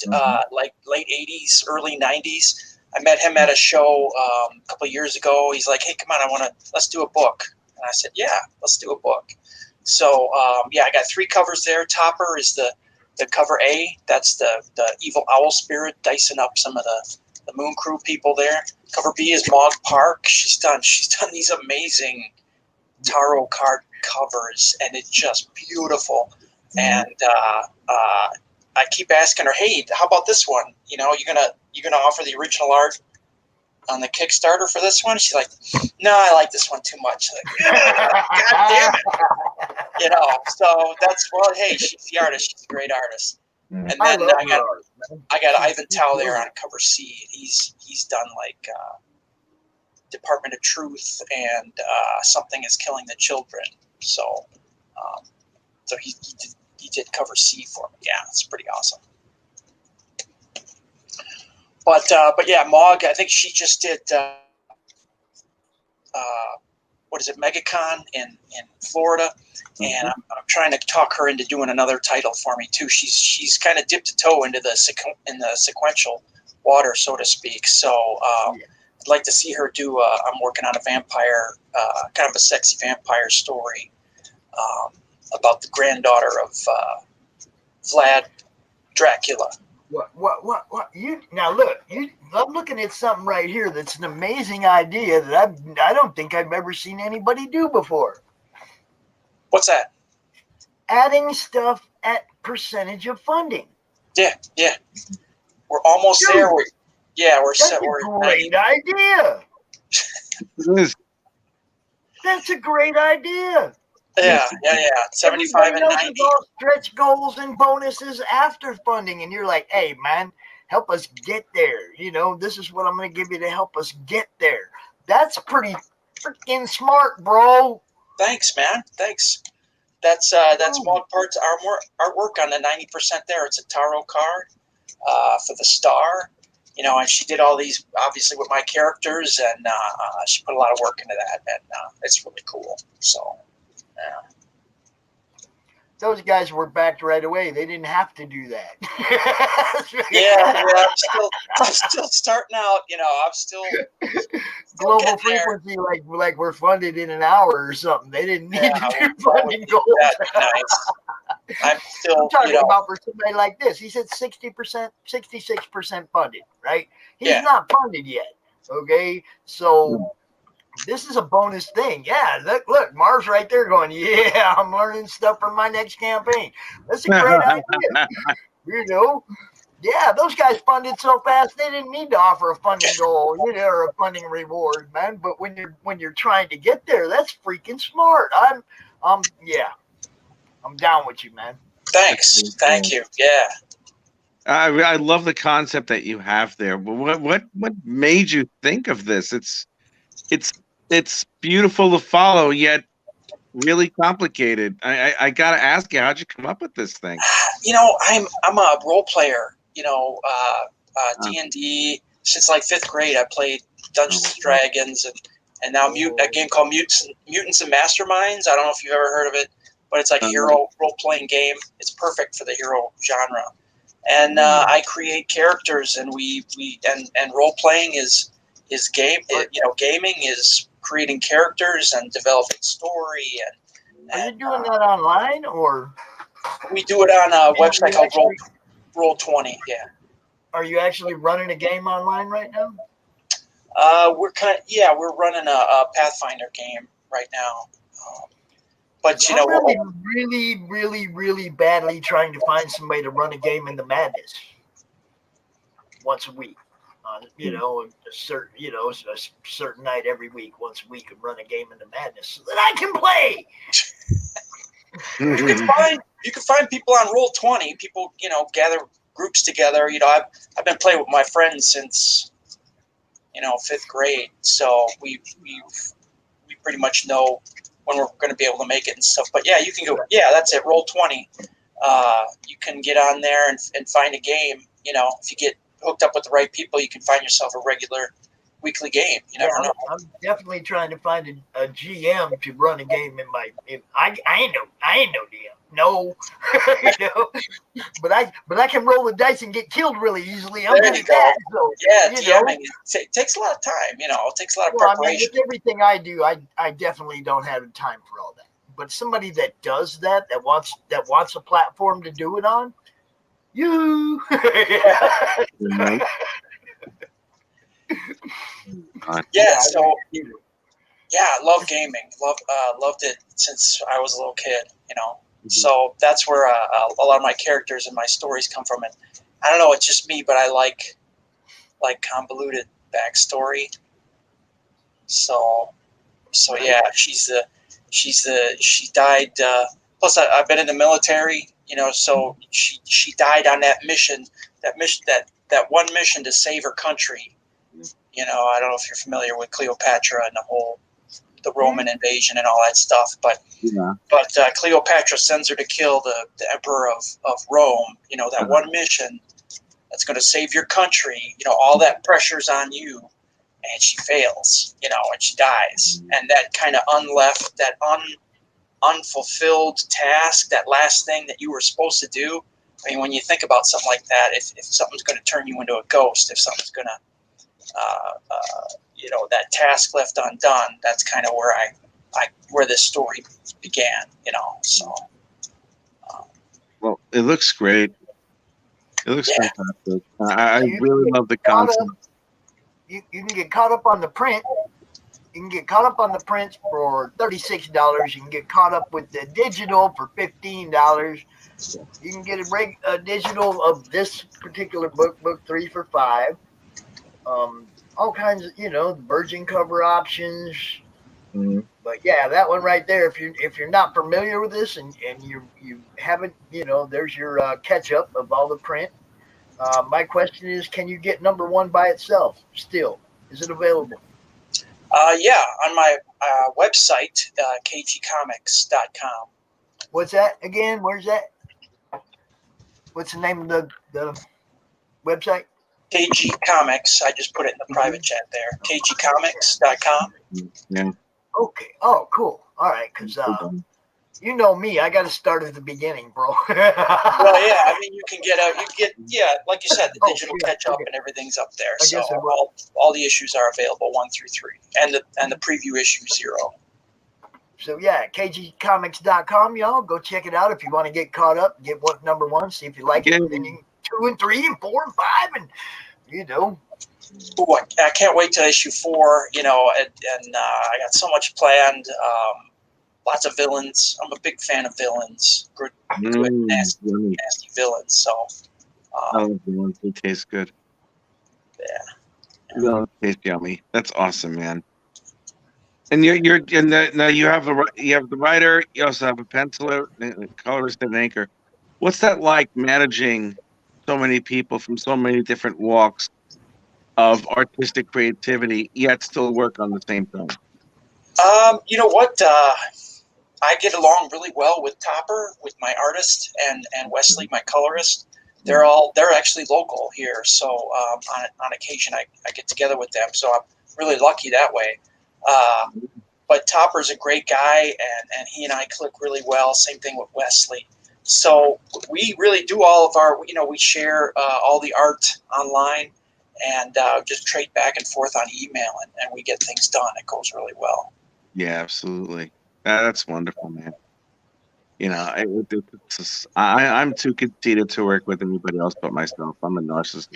H: like late 80s, early 90s. I met him at a show a couple of years ago. He's like, hey, come on, let's do a book. And I said, yeah, let's do a book. So, I got 3 covers there. Topper is the cover A. That's the evil owl spirit dicing up some of the Moon Crew people there. Cover B is Maud Park. She's done these amazing tarot card covers, and it's just beautiful. And I keep asking her, hey, how about this one? You gonna offer the original art on the Kickstarter for this one? She's like, no, I like this one too much. Like, God damn it. So that's, hey, she's the artist. She's a great artist. And then I got Ivan Tao there on cover C. He's done like Department of Truth and Something is Killing the Children. So he did cover C for me. Yeah, it's pretty awesome. But yeah, Mog, I think she just did what is it, MegaCon in Florida, and I'm trying to talk her into doing another title for me too. She's kind of dipped a toe into the sequential water, so to speak. So I'd like to see her do. I'm working on a vampire, kind of a sexy vampire story about the granddaughter of Vlad Dracula.
A: What? Now look, I'm looking at something right here that's an amazing idea that I don't think I've ever seen anybody do before.
H: What's that?
A: Adding stuff at percentage of funding.
H: Yeah. We're almost there. We're
A: that's a great idea.
G: It is.
A: That's a great idea.
H: Yeah. 75 and 90.
A: All stretch goals and bonuses after funding, and you're like, hey, man, help us get there. This is what I'm going to give you to help us get there. That's pretty freaking smart, bro.
H: Thanks, man. Thanks. That's Maud Park's artwork on the 90% there. It's a tarot card for the star. And she did all these, obviously, with my characters, and she put a lot of work into that, and it's really cool. So, yeah.
A: Those guys were backed right away. They didn't have to do that.
H: I'm still starting out. I'm still
A: global frequency, like we're funded in an hour or something. They didn't need to do funding goals.
H: Nice. I'm
A: talking about for somebody like this. He said 60%, 66% funded, right? He's not funded yet. Okay, so. This is a bonus thing. Yeah, look, Marv's right there going, yeah, I'm learning stuff for my next campaign. That's a great idea. Yeah, those guys funded so fast they didn't need to offer a funding goal, or a funding reward, man. But when you're trying to get there, that's freaking smart. I'm down with you, man.
H: Thanks. Thank you. Yeah.
G: I love the concept that you have there. But what made you think of this? It's beautiful to follow, yet really complicated. I gotta ask you, how'd you come up with this thing?
H: I'm a role player. D&D since like 5th grade. I played Dungeons and Dragons, and now a game called Mutants and Masterminds. I don't know if you've ever heard of it, but it's like a hero role playing game. It's perfect for the hero genre. And I create characters, and and role playing is game. Gaming is creating characters and developing story.
A: Are you doing that online, or
H: we do it on a website called Roll20? Yeah.
A: Are you actually running a game online right now?
H: We're running a Pathfinder game right now. But
A: I'm really, really, really badly trying to find somebody to run a game in the Madness once a week. A certain night every week, once a week, and run a game in the Madness so that I can play.
H: You can find people on Roll20. People, gather groups together. I've been playing with my friends since 5th grade, so we pretty much know when we're going to be able to make it and stuff. But yeah, you can go. Yeah, that's it. Roll20. You can get on there and find a game. You know, if you get hooked up with the right people, you can find yourself a regular weekly game. You never know.
A: I'm definitely trying to find a GM to run a game in my. I ain't no DM. No, you know, but I can roll the dice and get killed really easily. I'm good at that. So,
H: yeah, DMing it takes a lot of time. You know, it takes a lot of preparation.
A: I mean, with everything I do, I definitely don't have the time for all that. But somebody that does that wants a platform to do it on, you.
H: Yeah. So. Yeah, I love gaming. Loved it since I was a little kid. You know, so that's where a lot of my characters and my stories come from. And I don't know, it's just me, but I like convoluted backstory. So yeah, she died. Plus, I've been in the military. You know, so she died on that mission. That one mission to save her country. You know, I don't know if you're familiar with Cleopatra and the Roman invasion and all that stuff, but Cleopatra sends her to kill the emperor of Rome. You know, that one mission that's going to save your country. You know, all that pressure's on you, and she fails. You know, and she dies, and that kind of unfulfilled task, that last thing that you were supposed to do. I mean, when you think about something like that, if something's going to turn you into a ghost, if something's going to you know, that task left undone, that's kind of where where this story began, you know. So
G: well, it looks great. It looks fantastic. I really love the concept.
A: You can get caught up on the print. You can get caught up on the prints for $36. You can get caught up with the digital for $15. You can get a digital of this particular book 3 for $5. All kinds of, you know, virgin cover options. But yeah, that one right there. If you're not familiar with this and you haven't, you know, there's your catch up of all the print. My question is, can you get number 1 by itself still? Is it available?
H: Yeah, on my website, kgcomics.com.
A: What's that again? Where's that? What's the name of the website?
H: KG Comics. I just put it in the private chat there. kgcomics.com.
G: Yeah.
A: Okay. Oh, cool. All right, because you know me, I got to start at the beginning, bro.
H: Well, yeah. I mean, you can get like you said, the digital catch up and everything's up there. So all the issues are available 1 through 3, and the preview issue 0.
A: So yeah, kgcomics.com, y'all go check it out if you want to get caught up. Get number 1, see if you like it. Then you 2 and 3 and 4 and 5, and you know.
H: Ooh, I can't wait till issue 4. You know, and I got so much planned. Lots of villains. I'm a big fan of villains. Good nasty villains. So.
G: I love villains. They taste good.
H: Yeah.
G: Villains taste yummy. That's awesome, man. And now you have the writer. You also have a penciler, colorist, and anchor. What's that like, managing so many people from so many different walks of artistic creativity, yet still work on the same thing?
H: You know what? I get along really well with Topper, with my artist, and Wesley, my colorist. They're actually local here, so on occasion I get together with them. So I'm really lucky that way. But Topper's a great guy, and he and I click really well. Same thing with Wesley. So we really do all of our, you know, we share all the art online and just trade back and forth on email, and we get things done. It goes really well.
G: Yeah, absolutely. That's wonderful, man. You know, I'm too conceited to work with anybody else but myself. I'm a narcissist.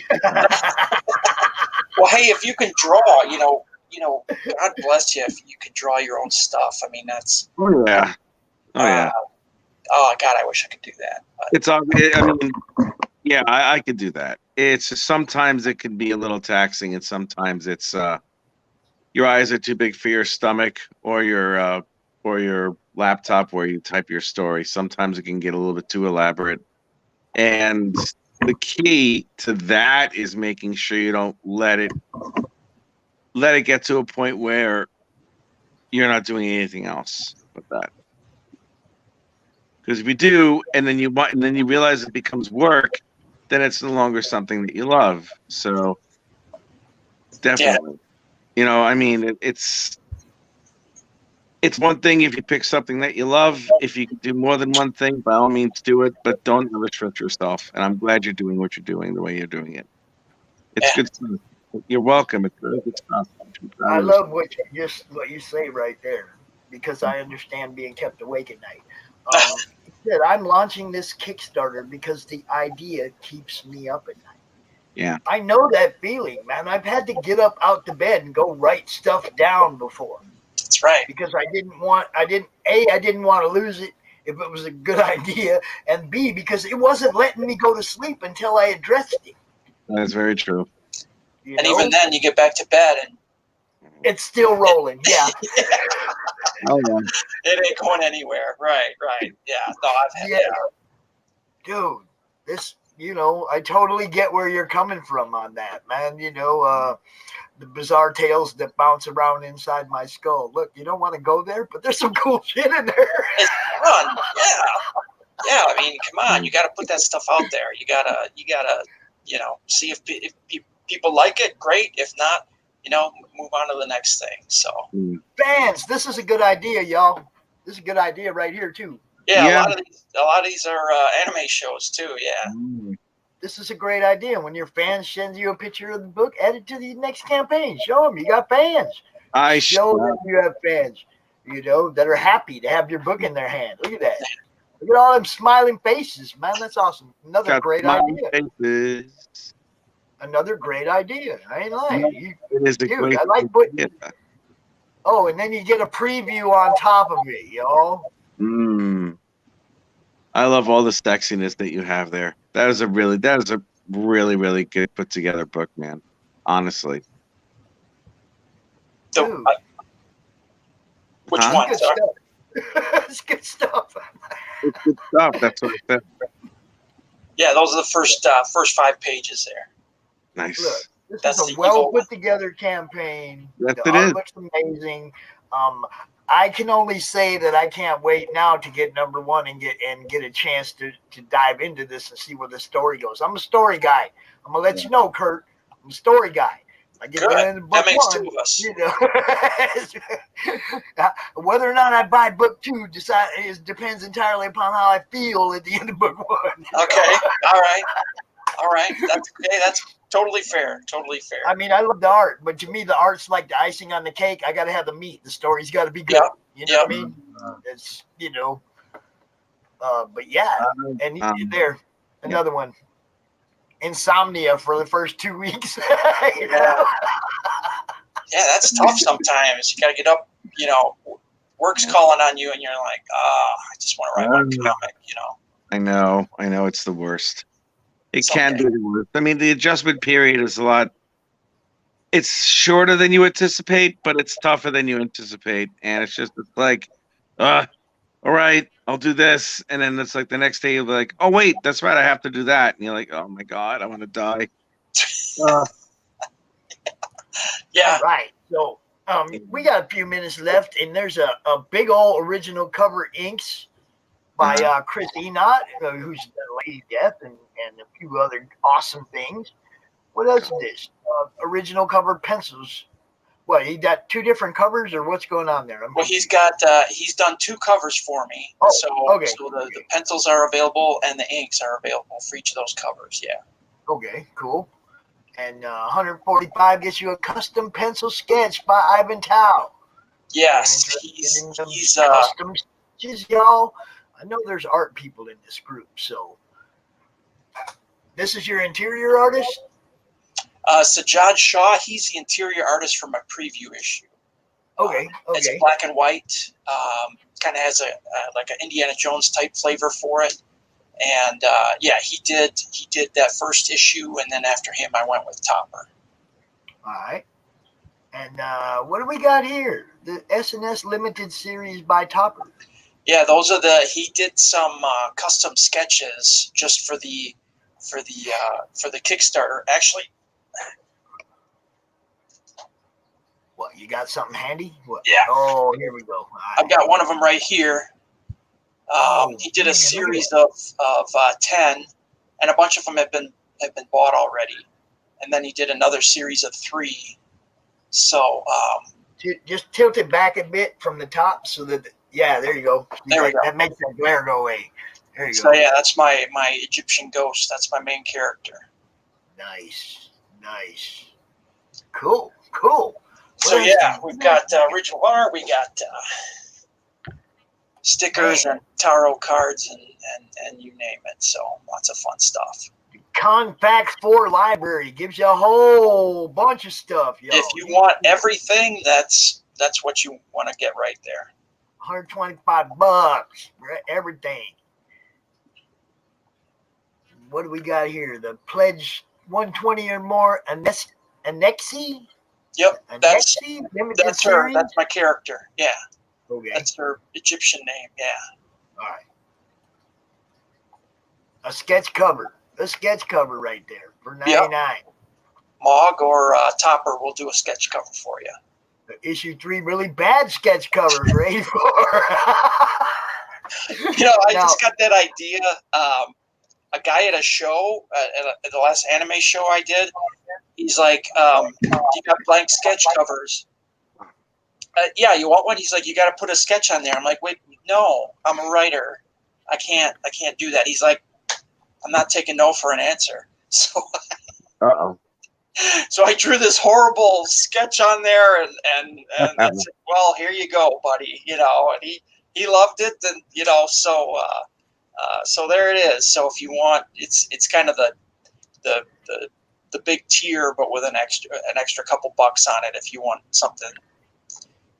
H: Well, hey, if you can draw, you know, God bless you if you can draw your own stuff. I mean, that's.
G: Oh yeah. Oh yeah.
H: Oh God, I wish I could do that. But.
G: It's I mean, yeah, I could do that. It's just, sometimes it can be a little taxing, and sometimes it's your eyes are too big for your stomach or your laptop where you type your story. Sometimes it can get a little bit too elaborate, and the key to that is making sure you don't let it get to a point where you're not doing anything else with that. Because if you do, and then you realize it becomes work, then it's no longer something that you love. So definitely, I mean, it's one thing if you pick something that you love. If you can do more than one thing, by all means do it, but don't restrict yourself. And I'm glad you're doing what you're doing the way you're doing it. It's good stuff. You're welcome. It's really good stuff.
A: I love what you say right there, because I understand being kept awake at night. I'm launching this Kickstarter because the idea keeps me up at night.
G: Yeah.
A: I know that feeling, man. I've had to get up out the bed and go write stuff down before.
H: That's right.
A: Because I didn't want to lose it if it was a good idea, and B, because it wasn't letting me go to sleep until I addressed it.
G: That's very true.
H: Even then, you get back to bed and
A: it's still rolling. Yeah.
G: Oh yeah.
H: It ain't going anywhere. Right. Yeah. No, I've had
A: Dude, this, I totally get where you're coming from on that, man. The bizarre tales that bounce around inside my skull. Look, you don't want to go there, but there's some cool shit in there.
H: It's fun. Yeah. I mean, come on, you got to put that stuff out there. You gotta, see if people like it. Great. If not, move on to the next thing. So
A: fans, this is a good idea, y'all. This is a good idea right here too.
H: Yeah. A lot of these are anime shows too. Yeah.
A: This is a great idea. When your fans send you a picture of the book, add it to the next campaign. Show them you got fans. Show them you have fans, that are happy to have your book in their hand. Look at that. Look at all them smiling faces, man. That's awesome. Another great idea. Another great idea. I ain't lying. Dude, I like putting. Yeah. Oh, and then you get a preview on top of it, y'all.
G: I love all the sexiness that you have there. That is a really, really good put together book, man. Honestly.
A: Dude.
H: Which one?
A: Good stuff. It's good stuff.
G: It's good stuff. That's what I said.
H: Yeah, those are the first 5 pages there.
G: Nice.
A: Look, this is a well put together campaign.
G: Yes,
A: the art looks amazing. I can only say that I can't wait now to get number 1 and get a chance to dive into this and see where the story goes. I'm a story guy. I'm gonna let you know, Kurt. I'm a story guy. I get into book
H: that makes
A: 1,
H: 2 of us.
A: Whether or not I buy book 2 depends entirely upon how I feel at the end of book 1.
H: Okay. All right. That's okay. That's totally fair.
A: I mean, I love the art, but to me, the art's like the icing on the cake. I got to have the meat. The story's got to be good. You know what I mean? It's, but yeah. And there, another one. Insomnia for the first 2 weeks.
H: Yeah, that's tough sometimes. You got to get up, work's calling on you, and you're like, I just want to write one comic,
G: I know. It's the worst. It can be the worst. I mean, the adjustment period is a lot. It's shorter than you anticipate, but it's tougher than you anticipate. And it's like, all right, I'll do this. And then it's like the next day you'll be like, oh, wait, that's right. I have to do that. And you're like, oh, my God, I want to die.
A: Yeah. All right. So we got a few minutes left, and there's a big old original cover inks by Chris Enoch, who's done Lady Death and a few other awesome things. What else is this? Original cover pencils. What, he got 2 different covers, or what's going on there?
H: Well, he's done 2 covers for me. So the pencils are available and the inks are available for each of those covers. Yeah.
A: Okay, cool. And 145 gets you a custom pencil sketch by Ivan Tao.
H: Yes, he's
A: custom sketches, y'all. I know there's art people in this group, so this is your interior artist?
H: Sajjad Shah, he's the interior artist for my preview issue.
A: Okay.
H: It's black and white. Kind of has like an Indiana Jones type flavor for it. And he did that first issue, and then after him, I went with Topper.
A: All right. And what do we got here? The SNS Limited Series by Topper.
H: Yeah, those are he did some custom sketches just for the Kickstarter. Actually,
A: What, you got something handy? What?
H: Yeah.
A: Oh, here we go. All right.
H: I've got one of them right here. He did a series of 10, and a bunch of them have been bought already. And then he did another series of 3. So
A: just tilt it back a bit from the top so that there you go.
H: There we go.
A: That makes that glare go away. There you go.
H: So yeah, that's my Egyptian ghost. That's my main character.
A: Nice. Cool.
H: So yeah, we've got original art. We got stickers and tarot cards and you name it. So lots of fun stuff.
A: Confax 4 library gives you a whole bunch of stuff, yo.
H: If you want everything, that's what you want to get right there.
A: $125 for everything. What do we got here? The pledge 120 or more Annexi?
H: Yep, that's
A: Annexi?
H: her. That's my character. Yeah.
A: Okay.
H: That's her Egyptian name. Yeah.
A: All right. A sketch cover right there for $99.
H: Yep. Mog or Topper will do a sketch cover for you.
A: The issue 3 really bad sketch covers for $84.
H: I just got that idea. A guy at a show, at the last anime show I did, he's like, you got blank sketch covers. Yeah, you want one? He's like, you got to put a sketch on there. I'm like, wait, no, I'm a writer. I can't do that. He's like, I'm not taking no for an answer. So, so I drew this horrible sketch on there, and that's it. Well, here you go, buddy. And he loved it, and so there it is. So if you want, it's kind of the big tier, but with an extra couple bucks on it if you want something.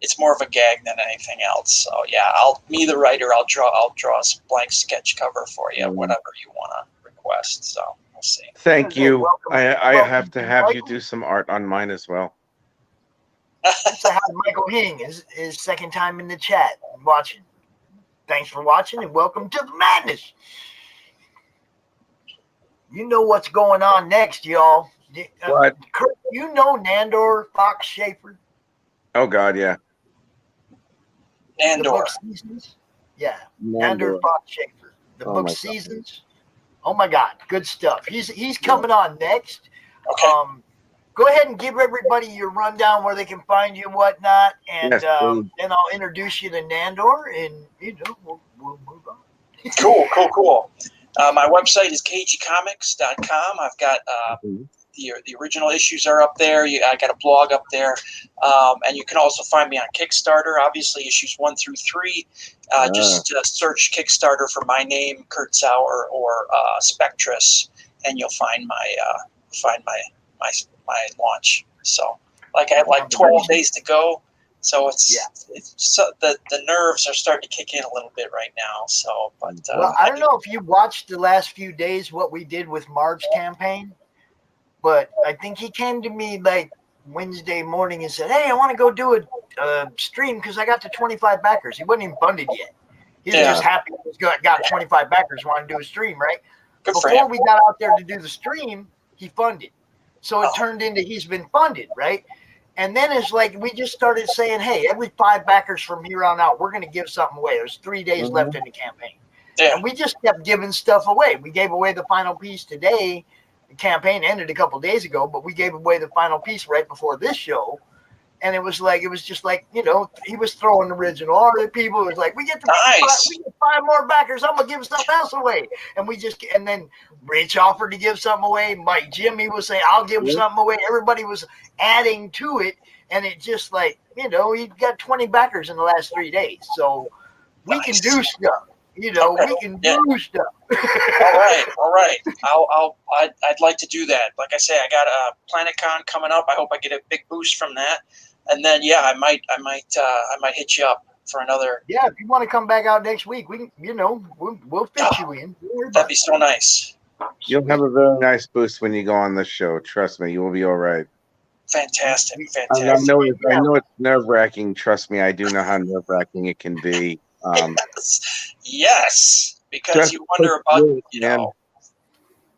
H: It's more of a gag than anything else. So yeah, the writer, I'll draw a blank sketch cover for you, whatever you want to request. So we'll see.
G: Thank you. I have to have you do some art on mine as well.
A: So how Michael Hing is second time in the chat watching. Thanks for watching and welcome to the madness. You know what's going on next, y'all.
G: What?
A: Kurt, you know Nandor Fox Shaffer?
G: Oh God, yeah.
H: Nandor.
A: The book Seasons? Yeah. Nandor Fox Shaffer. The book Seasons. Oh my God, good stuff. He's coming on next.
H: Okay.
A: Go ahead and give everybody your rundown where they can find you and whatnot, and
G: Yes,
A: then I'll introduce you to Nandor, and we'll move on.
H: Cool. My website is kgcomics.com. I've got the original issues are up there. I got a blog up there, and you can also find me on Kickstarter. Obviously, issues 1 through 3. Just search Kickstarter for my name, Kurt Zauer, or Spectress, and you'll find my launch. So, I have 12 days to go. So it's so the nerves are starting to kick in a little bit right now. So, but
A: I don't know if you watched the last few days what we did with Marv's campaign, but I think he came to me like Wednesday morning and said, "Hey, I want to go do a stream because I got to 25 backers." He wasn't even funded yet. He was just happy he got 25 backers, wanted to do a stream, right? Before we got out there to do the stream, he funded. So it turned into he's been funded, right? And then it's like we just started saying, hey, every 5 backers from here on out, we're going to give something away. There's 3 days left in the campaign. Yeah. And we just kept giving stuff away. We gave away the final piece today. The campaign ended a couple days ago, but we gave away the final piece right before this show. And it was just like, he was throwing original art at people. It was like, we get 5 more backers. I'm going to give stuff else away. And then Rich offered to give something away. Mike Jimmy was saying, I'll give something away. Everybody was adding to it. And it just like, he got 20 backers in the last 3 days. So we can do stuff. We can do stuff.
H: All right. I'd like to do that. Like I say, I got a PlanetCon coming up. I hope I get a big boost from that. And then, I might hit you up for another.
A: Yeah, if you want to come back out next week, we can, we'll fit you in.
H: That'd be so nice.
G: You'll have a very nice boost when you go on the show. Trust me, you will be all right.
H: Fantastic.
G: I know it's nerve-wracking. Trust me, I do know how nerve-wracking it can be.
H: Yes, because you wonder about,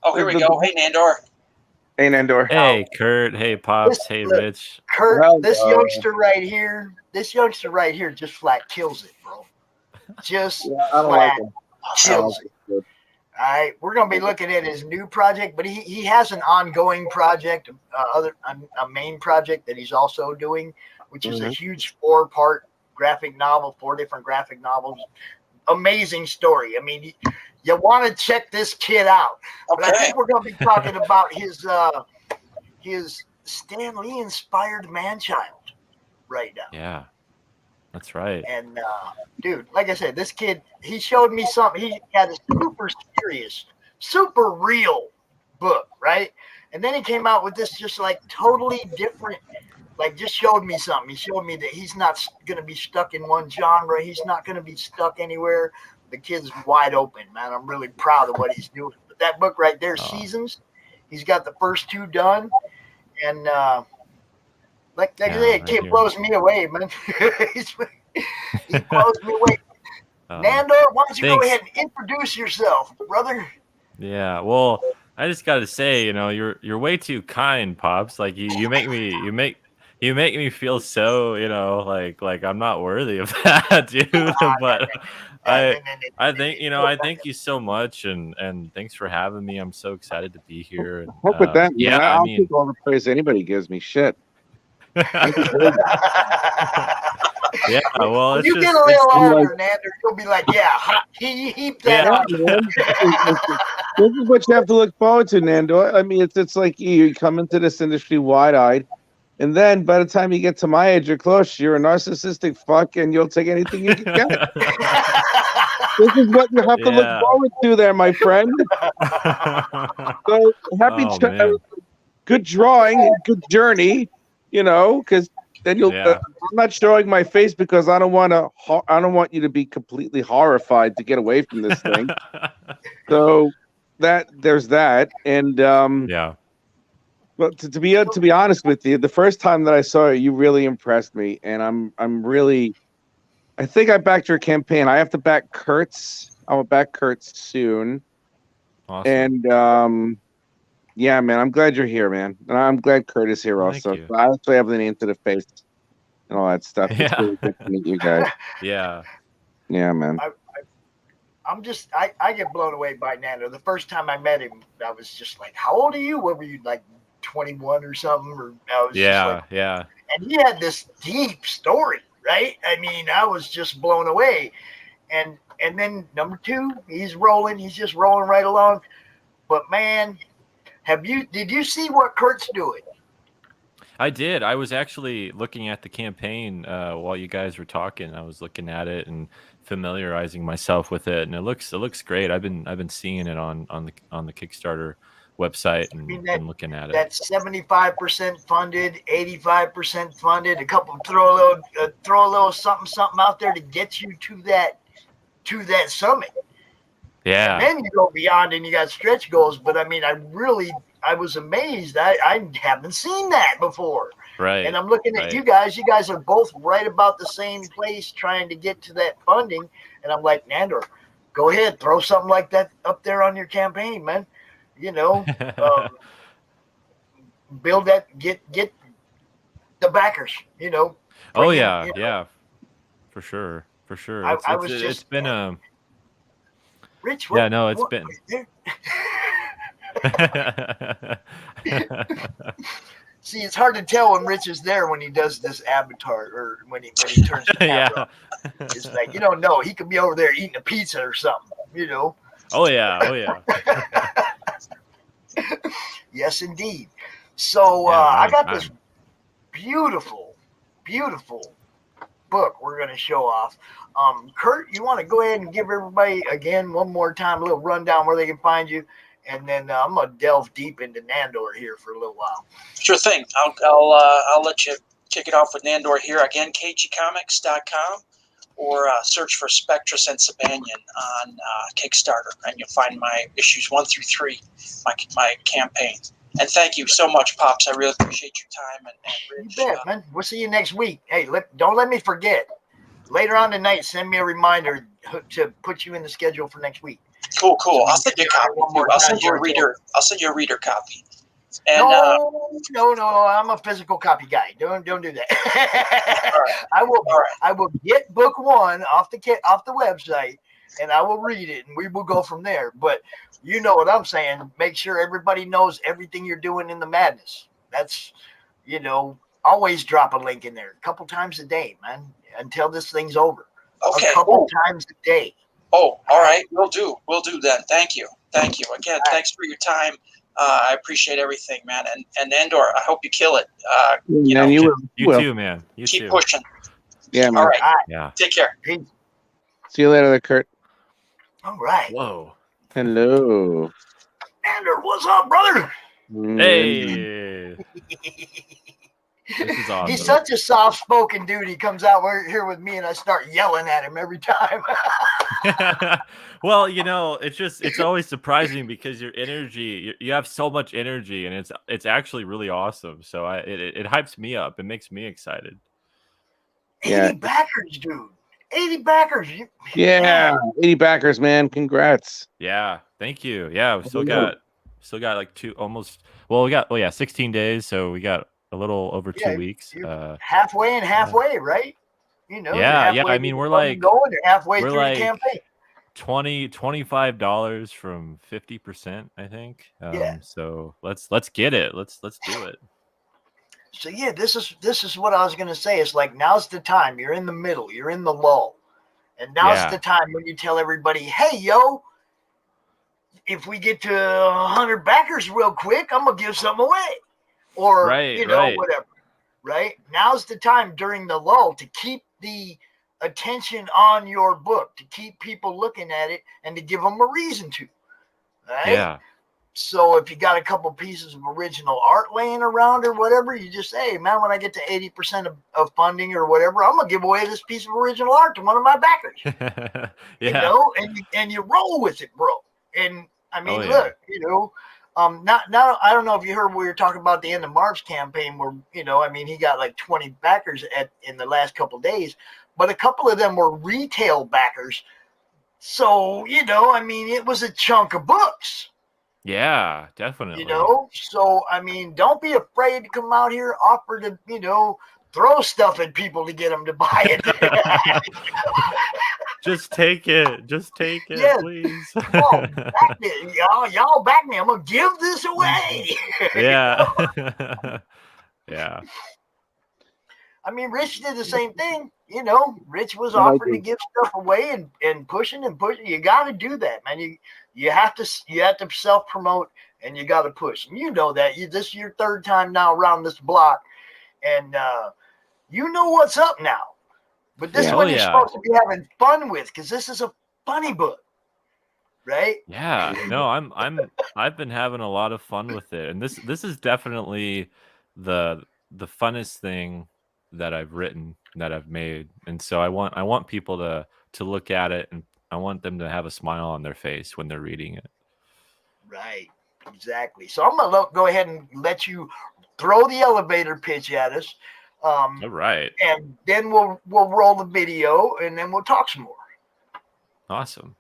H: Oh, here we go. Hey, Nandor.
G: Hey, Nandor.
J: Hey, Kurt. Hey, Pops. Hey,
A: look,
J: Rich.
A: Kurt,
G: Well,
A: this youngster right here just flat kills it, bro. Just
G: Yeah, I don't
A: flat
G: like him.
A: kills it. All right, we're gonna be looking at his new project, but he has an ongoing project, a main project that he's also doing, which is a huge 4-part graphic novel, 4 different graphic novels. Amazing story. I mean, you want to check this kid out. But I think we're gonna be talking about his Stan Lee inspired man-child right now.
J: Yeah, that's right.
A: And dude, like I said, this kid, he showed me something. He had a super serious, super real book, right? And then he came out with this just like totally different, like just showed me something. He showed me that he's not going to be stuck in one genre. He's not going to be stuck anywhere. The kid's wide open, man. I'm really proud of what he's doing. But that book right there, Seasons, he's got the first 2 done. And like I said, the kid blows me away, man. He blows me away. Nandor, why don't you go ahead and introduce yourself, brother?
J: Yeah, well, I just got to say, you're way too kind, Pops. Like you make me feel so, like I'm not worthy of that, dude. But I think, I thank you so much, and thanks for having me. I'm so excited to be here. And,
G: Hope with that,
J: yeah,
G: man. I'll take all the praise anybody gives me. Shit.
J: Yeah, well,
A: when
J: it's
A: you
J: just,
A: get a little older, Nandor, you'll be like, yeah, he heaped that on.
G: This is what you have to look forward to, Nandor. I mean, it's like you come into this industry wide-eyed, and then by the time you get to my age or close, you're a narcissistic fuck, and you'll take anything you can get. This is what you have to look forward to there, my friend. So happy good drawing, good journey, because then you'll. I'm not showing my face because I don't want you to be completely horrified to get away from this thing. So there's that, and Well, to be honest with you, the first time that I saw you really impressed me, and I'm really. I think I backed your campaign. I have to back Kurt's. I will back Kurt's soon.
J: Awesome.
G: And yeah, man, I'm glad you're here, man. And I'm glad Kurt is here also.
J: You.
G: I actually have the name to the face and all that stuff.
J: Yeah.
G: It's really good to meet you guys.
J: Yeah,
G: man.
A: I get blown away by Nando. The first time I met him, I was just like, how old are you? What were you, like 21 or something? Or I was just like,
J: yeah.
A: And he had this deep story, right? I mean, I was just blown away. And then number 2, he's just rolling right along. But man, did you see what Kurt's doing?
J: I did. I was actually looking at the campaign while you guys were talking. I was looking at it and familiarizing myself with it, and it looks great. I've been seeing it on the Kickstarter website and looking at it.
A: That's 75% funded, 85% funded. A couple throw a little something out there to get you to that summit.
J: Yeah.
A: And then you go beyond and you got stretch goals. But I mean, I was amazed. I haven't seen that before.
J: Right.
A: And I'm looking at you guys. You guys are both right about the same place trying to get to that funding. And I'm like, Nandor, go ahead, throw something like that up there on your campaign, man. Build that, get the backers,
J: Oh yeah, yeah, for sure. It's been a
A: Rich.
J: Yeah, no, it's been.
A: See, it's hard to tell when Rich is there when he does this avatar or when he turns the camera. It's like you don't know. He could be over there eating a pizza or something,
J: Oh yeah.
A: Yes, indeed. So I got this beautiful book we're going to show off. Kurt, you want to go ahead and give everybody again one more time a little rundown where they can find you, and then I'm going to delve deep into Nandor here for a little while.
H: Sure thing. I'll let you kick it off with Nandor here again. kgcomics.com. Or search for Spectrus and Sabanian on Kickstarter, and you'll find my issues 1 through 3, my campaigns. And thank you so much, Pops. I really appreciate your time. And Rich,
A: you bet, man. We'll see you next week. Hey, don't let me forget. Later on tonight, send me a reminder to put you in the schedule for next week.
H: Cool. I'll send you a copy. I'll send you a reader copy. And
A: no, I'm a physical copy guy. Don't do that.
H: All right.
A: I will get book one off the website, and I will read it, and we will go from there. But you know what I'm saying. Make sure everybody knows everything you're doing in the madness. That's, always drop a link in there a couple times a day, man, until this thing's over.
H: Okay.
A: A couple times a day.
H: Oh, all right. We'll do that. Thank you. Again, thanks for your time. I appreciate everything, man. And Nandor, I hope you kill it.
J: You too, man. You
H: keep
J: too.
H: pushing.
G: Yeah, man.
H: All right.
J: Yeah.
H: Take care.
A: Peace.
G: See you later, Kurt.
A: All right.
J: Whoa.
G: Hello.
A: Nandor, what's up, brother?
J: Hey. This is awesome.
A: He's such a soft-spoken dude. He comes out here with me, and I start yelling at him every time.
J: Well, it's always surprising because your energy, you have so much energy, and it's actually really awesome. So it hypes me up. It makes me excited.
A: 80 backers, dude. 80 backers.
G: Yeah, 80 backers, man. Congrats.
J: Yeah, thank you. Yeah, we still got like 16 days, so we got a little over 2 weeks.
A: Halfway and halfway, right?
J: Yeah. I mean, we're like
A: going. You're halfway through the campaign.
J: $25 from 50%, I think. So let's get it. Let's do it.
A: So yeah, this is what I was gonna say. It's like, now's the time. You're in the middle. You're in the lull, and now's the time when you tell everybody, "Hey, yo, if we get to 100 backers real quick, I'm gonna give some away," or whatever. Right? Now's the time during the lull to keep the attention on your book, to keep people looking at it, and to give them a reason to. Right?
J: Yeah.
A: So if you got a couple pieces of original art laying around or whatever, you just say, "Hey, man, when I get to 80% of funding or whatever, I'm gonna give away this piece of original art to one of my backers." And you roll with it, bro. And I mean, look, not I don't know if you heard, we were talking about the end of March campaign where, he got like 20 backers in the last couple of days, but a couple of them were retail backers. So, it was a chunk of books.
J: Yeah, definitely.
A: So, don't be afraid to come out here, offer to, throw stuff at people to get them to buy it.
J: Just take it. Please.
A: Come on, back me. Y'all back me. I'm going to give this away.
J: Yeah. Yeah.
A: I mean, Rich did the same thing. Rich was offering to give stuff away and pushing. You got to do that, man. You have to self-promote, and you got to push. And you know that. This is your third time now around this block, and you know what's up now. But this one you're supposed to be having fun with, because this is a funny book, right?
J: Yeah. No, I've been having a lot of fun with it, and this is definitely the funnest thing that I've written, that I've made. And so I want people to look at it, and I want them to have a smile on their face when they're reading it.
A: Right. Exactly. So I'm gonna go ahead and let you throw the elevator pitch at us.
J: All right.
A: And then we'll roll the video, and then we'll talk some more.
J: Awesome.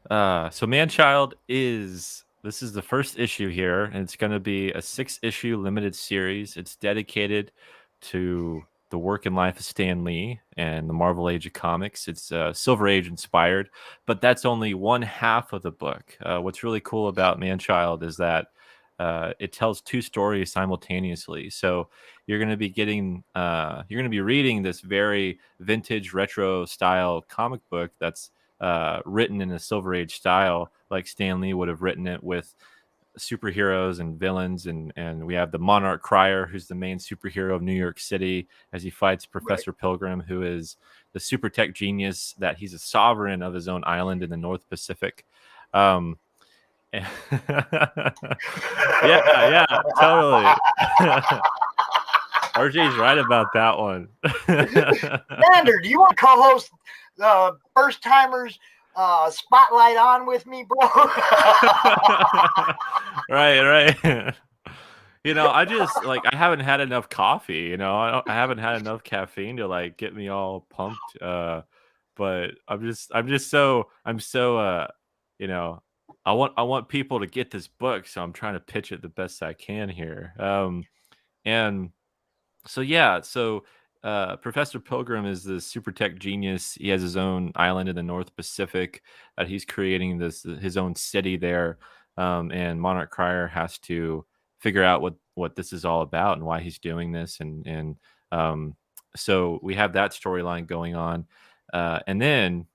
J: So Man-Child this is the first issue here, and it's going to be a 6-issue limited series. It's dedicated to the work and life of Stan Lee and the Marvel Age of Comics. It's Silver Age inspired, but that's only one half of the book. What's really cool about Man-Child is that it tells 2 stories simultaneously. So you're going to be reading this very vintage retro style comic book that's written in a Silver Age style, like Stan Lee would have written it, with superheroes and villains, and we have the Monarch Crier, who's the main superhero of New York City, as he fights Professor Pilgrim, who is the super tech genius that he's a sovereign of his own island in the North Pacific. Yeah, totally. RJ's right about that one.
A: Nandor, do you want to co-host First Timers Spotlight on with me, bro?
J: Right. I just I haven't had enough coffee. I haven't had enough caffeine to get me all pumped. But I'm so I want people to get this book, so I'm trying to pitch it the best I can here. And so yeah, so Professor Pilgrim is the super tech genius. He has his own island in the North Pacific that he's creating his own city there. And Monarch Crier has to figure out what this is all about and why he's doing this. And so we have that storyline going on. And then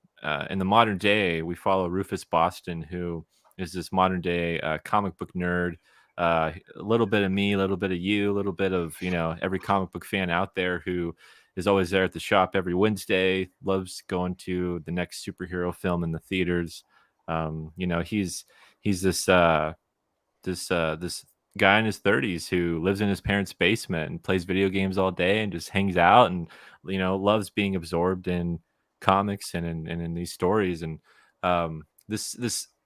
J: in the modern day, we follow Rufus Boston, who is this modern day comic book nerd. A little bit of me, a little bit of you, a little bit of every comic book fan out there who is always there at the shop every Wednesday, loves going to the next superhero film in the theaters. He's this this guy in his 30s who lives in his parents' basement and plays video games all day and just hangs out and loves being absorbed in comics and in these stories. And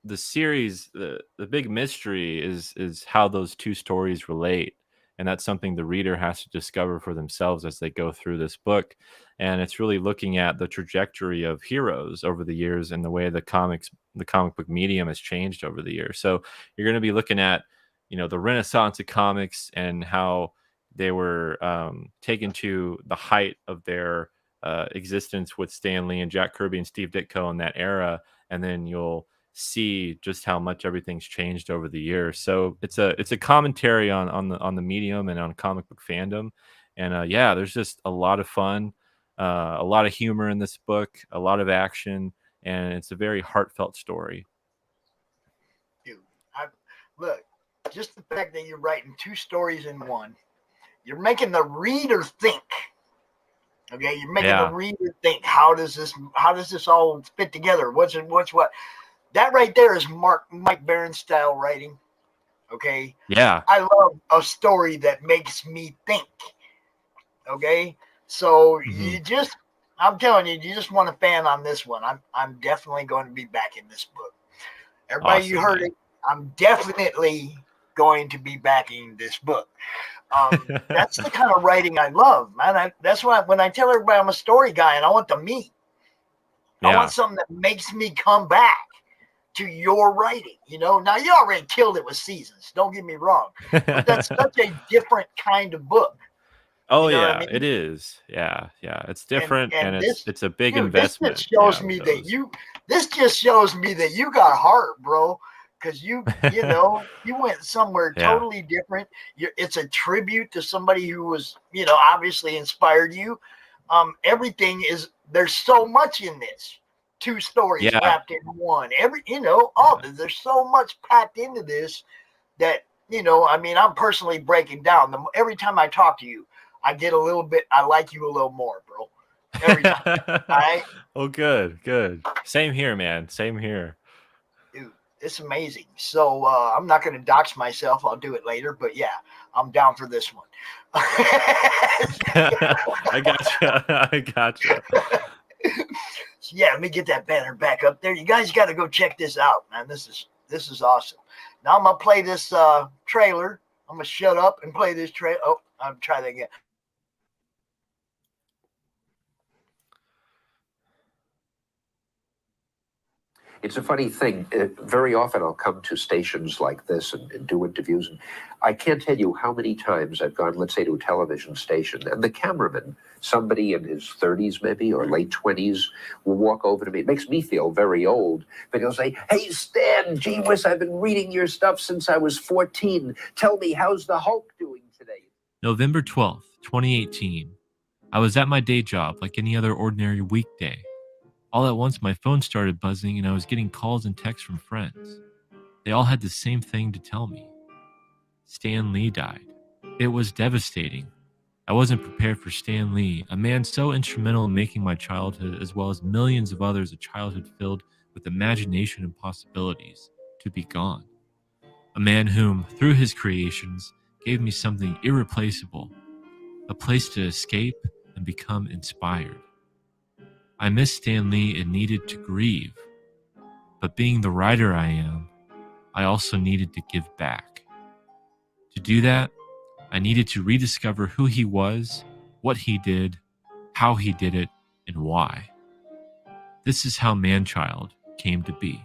J: the series, the big mystery is how those two stories relate, and that's something the reader has to discover for themselves as they go through this book. And it's really looking at the trajectory of heroes over the years and the way the comic book medium has changed over the years. So you're going to be looking at the renaissance of comics and how they were taken to the height of their existence with Stan Lee and Jack Kirby and Steve Ditko in that era, and then you'll see just how much everything's changed over the years. So it's a commentary on the medium and on comic book fandom. And yeah, there's just a lot of fun, a lot of humor in this book, a lot of action, and it's a very heartfelt story.
A: Dude, look, just the fact that you're writing two stories in one, you're making the reader think. Okay, you're making the reader think. How does this all fit together? What's what? That right there is Mike Barron style writing. Okay.
J: Yeah.
A: I love a story that makes me think. Okay. So I'm telling you just want a fan on this one. I'm definitely going to be back in this book. Everybody, awesome, you heard it. I'm definitely going to be backing this book. That's the kind of writing I love, man. That's why when I tell everybody I'm a story guy and I want the meat, I want something that makes me come back to your writing. Now you already killed it with Seasons. Don't get me wrong, but that's such a different kind of book.
J: Oh yeah, I mean? It is. Yeah, it's different, and it's a big investment.
A: This just shows me that you got heart, bro. Because you went somewhere totally different. It's a tribute to somebody who was, obviously inspired you. Everything is, there's so much in this. Two stories wrapped in one. There's so much packed into this that, I'm personally breaking down. Every time I talk to you, I get a little bit, I like you a little more, bro. Every time. All right?
J: Oh, good. Same here, man. Same here.
A: It's amazing. So I'm not going to dox myself. I'll do it later. But yeah, I'm down for this one.
J: I gotcha.
A: Yeah, let me get that banner back up there. You guys got to go check this out, man. This is awesome. Now I'm going to play this trailer. I'm going to shut up and play this trailer. Oh, I'm trying that again.
K: It's a funny thing. Very often I'll come to stations like this and do interviews. And I can't tell you how many times I've gone, let's say, to a television station, and the cameraman, somebody in his 30s maybe or late 20s, will walk over to me. It makes me feel very old. But he'll say, "Hey, Stan, gee whiz, I've been reading your stuff since I was 14. Tell me, how's the Hulk doing today?"
L: November 12th, 2018. I was at my day job like any other ordinary weekday. All at once, my phone started buzzing and I was getting calls and texts from friends. They all had the same thing to tell me. Stan Lee died. It was devastating. I wasn't prepared for Stan Lee, a man so instrumental in making my childhood, as well as millions of others, a childhood filled with imagination and possibilities, to be gone. A man whom, through his creations, gave me something irreplaceable, a place to escape and become inspired. I missed Stan Lee and needed to grieve. But being the writer I am, I also needed to give back. To do that, I needed to rediscover who he was, what he did, how he did it, and why. This is how Manchild came to be.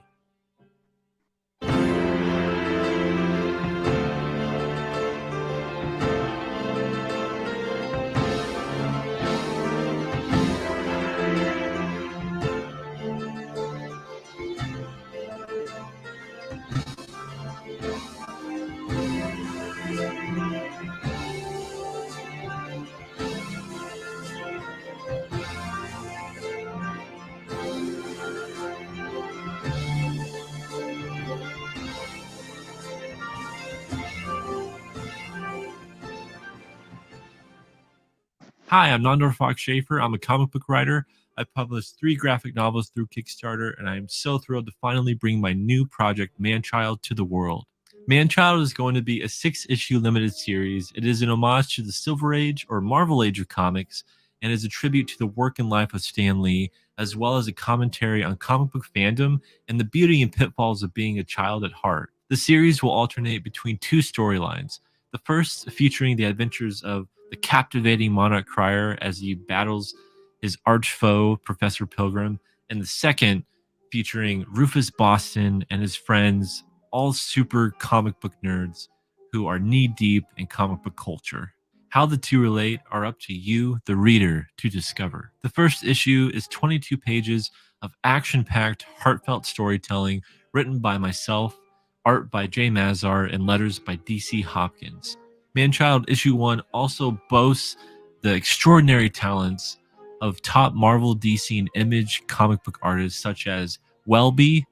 L: Hi, I'm Nandor Fox Shaffer. I'm a comic book writer. I published 3 graphic novels through Kickstarter, and I am so thrilled to finally bring my new project, Manchild, to the world. Manchild is going to be a 6-issue limited series. It is an homage to the Silver Age or Marvel Age of comics, and is a tribute to the work and life of Stan Lee, as well as a commentary on comic book fandom and the beauty and pitfalls of being a child at heart. The series will alternate between 2 storylines. The first featuring the adventures of the captivating Monarch Crier as he battles his arch foe, Professor Pilgrim, and the second featuring Rufus Boston and his friends, all super comic book nerds who are knee-deep in comic book culture. How the two relate are up to you, the reader, to discover. The first issue is 22 pages of action-packed, heartfelt storytelling written by myself, art by Jay Mazar, and letters by DC Hopkins. Manchild issue 1 also boasts the extraordinary talents of top Marvel, DC, and Image comic book artists such as Welby,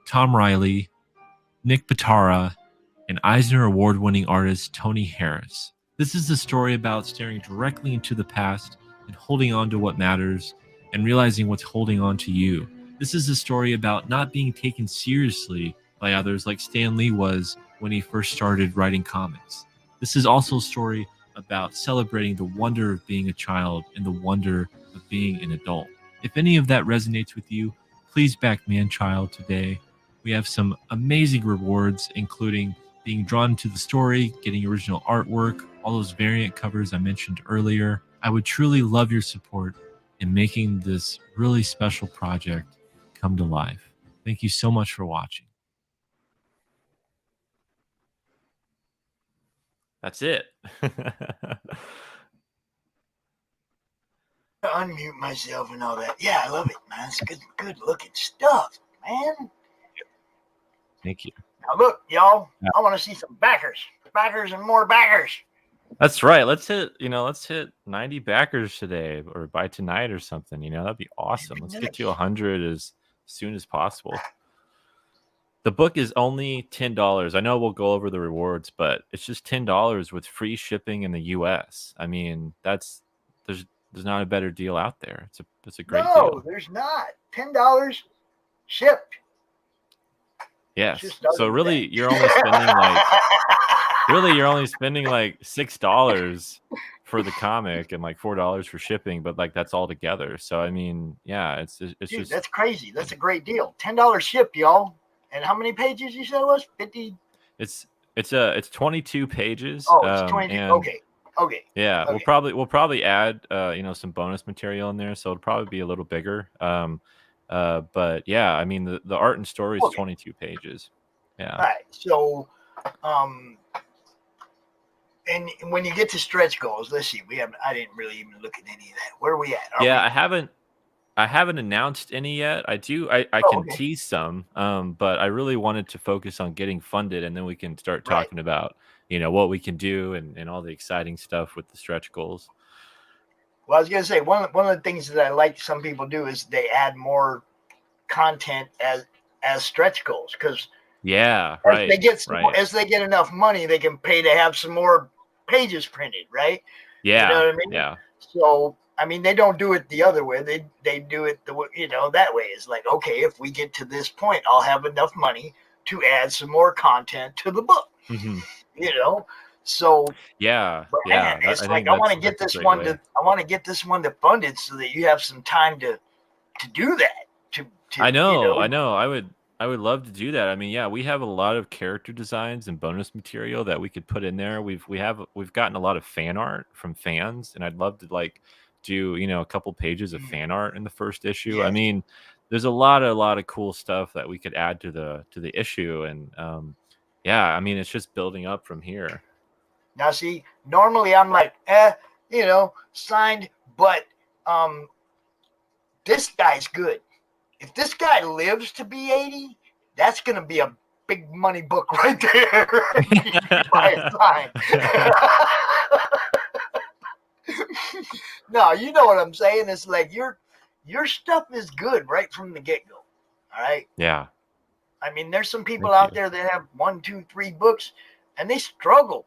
L: Tom Riley, Nick Pitara, and Eisner Award-winning artist Tony Harris. This is a story about staring directly into the past and holding on to what matters and realizing what's holding on to you. This is a story about not being taken seriously by others like Stan Lee was when he first started writing comics. This is also a story about celebrating the wonder of being a child and the wonder of being an adult. If any of that resonates with you, please back Manchild today. We have some amazing rewards, including being drawn to the story, getting original artwork, all those variant covers I mentioned earlier. I would truly love your support in making this really special project come to life. Thank you so much for watching. That's it.
A: Unmute myself and all that. Yeah, I love it, man. It's good looking stuff, man.
L: Thank you.
A: Now look, y'all, I want to see some backers and more backers.
J: That's right. Let's hit 90 backers today or by tonight or something. That'd be awesome. Let's get to 100 as soon as possible. The book is only $10. I know we'll go over the rewards, but it's just $10 with free shipping in the US. I mean, there's not a better deal out there. It's a great deal.
A: No, there's not. $10 shipped.
J: Yes. So really, you're only spending like $6 for the comic and like $4 for shipping, but like that's all together. So I mean, yeah, it's
A: Dude,
J: just
A: that's crazy. That's a great deal. $10 shipped, y'all. And how many pages you said it was? 50.
J: It's 22 pages.
A: Oh, it's 22. Okay.
J: Yeah,
A: okay.
J: we'll probably add some bonus material in there, so it'll probably be a little bigger. But yeah, I mean the art and story is 22 pages. Yeah.
A: All right. So and when you get to stretch goals, let's see. I didn't really even look at any of that. Where are we at?
J: I haven't announced any yet. I can tease some, but I really wanted to focus on getting funded, and then we can start talking about what we can do and all the exciting stuff with the stretch goals.
A: Well, I was gonna say one of the things that I like some people do is they add more content as stretch goals because as they get enough money, they can pay to have some more pages printed, right?
J: Yeah,
A: you know what I mean?
J: Yeah.
A: So I mean, they don't do it the other way. They do it that way. It's like, okay, if we get to this point, I'll have enough money to add some more content to the book.
J: Mm-hmm.
A: So
J: yeah,
A: it's like I want to get this one to fund it so that you have some time to do that.
J: I know. I would love to do that. I mean, yeah, we have a lot of character designs and bonus material that we could put in there. We've gotten a lot of fan art from fans, and I'd love to do a couple pages of fan art in the first issue.
A: Yes.
J: I mean, there's a lot of cool stuff that we could add to the issue, and I mean, it's just building up from here.
A: Now, see, normally I'm like, signed, but this guy's good. If this guy lives to be 80, that's going to be a big money book right there. Buy a sign. No, you know what I'm saying? It's like your stuff is good right from the get-go. All right?
J: Yeah.
A: I mean, there's some people out there that have 1, 2, 3 books, and they struggle.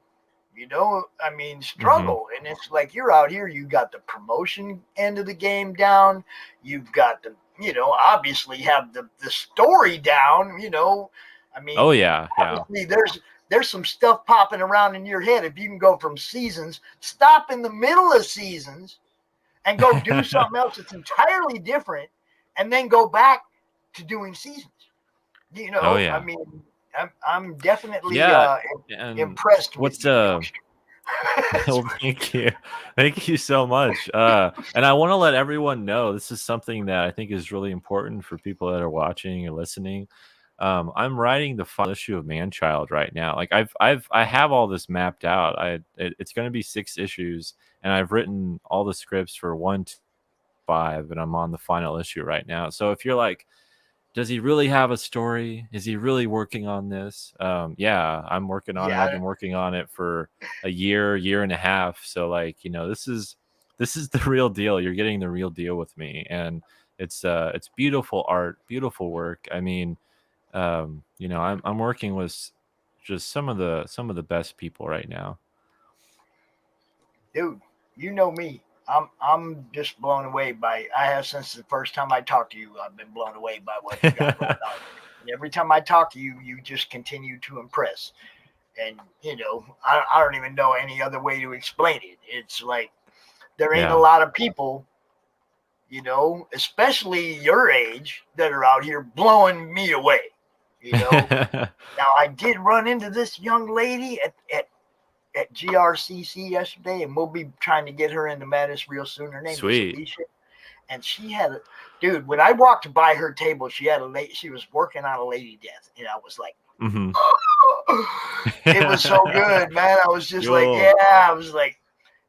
A: I mean, struggle. And it's like you're out here, you got the promotion end of the game down. You've got the, obviously have the story down, I mean,
J: Oh yeah,
A: obviously there's some stuff popping around in your head. If you can go from seasons, stop in the middle of seasons and go do something else that's entirely different, and then go back to doing seasons.
J: Oh yeah.
A: I mean, I'm definitely
J: And
A: impressed with
J: what's
A: you, youngster.
J: well, thank you so much. And I want to let everyone know this is something that I think is really important for people that are watching or listening. I'm writing the final issue of Manchild right now. Like I have all this mapped out. It's going to be 6 issues, and I've written all the scripts for 1 to 5, and I'm on the final issue right now. So if you're like, does he really have a story? Is he really working on this? Yeah, I'm working on it. I've been working on it for a year and a half. So like, this is the real deal. You're getting the real deal with me, and it's beautiful art, beautiful work. I mean, I'm working with just some of the best people right now.
A: Dude, you know me. I'm just blown away by. I have since the first time I talked to you. I've been blown away by what you got going on. And every time I talk to you, you just continue to impress. And I don't even know any other way to explain it. It's like there ain't a lot of people, especially your age, that are out here blowing me away. Now I did run into this young lady at GRCC yesterday, and we'll be trying to get her into Madness real soon. Her name was Alicia, and she had when I walked by her table, she was working on a lady death, and I was like, it was so good, man. I was just like, I was like,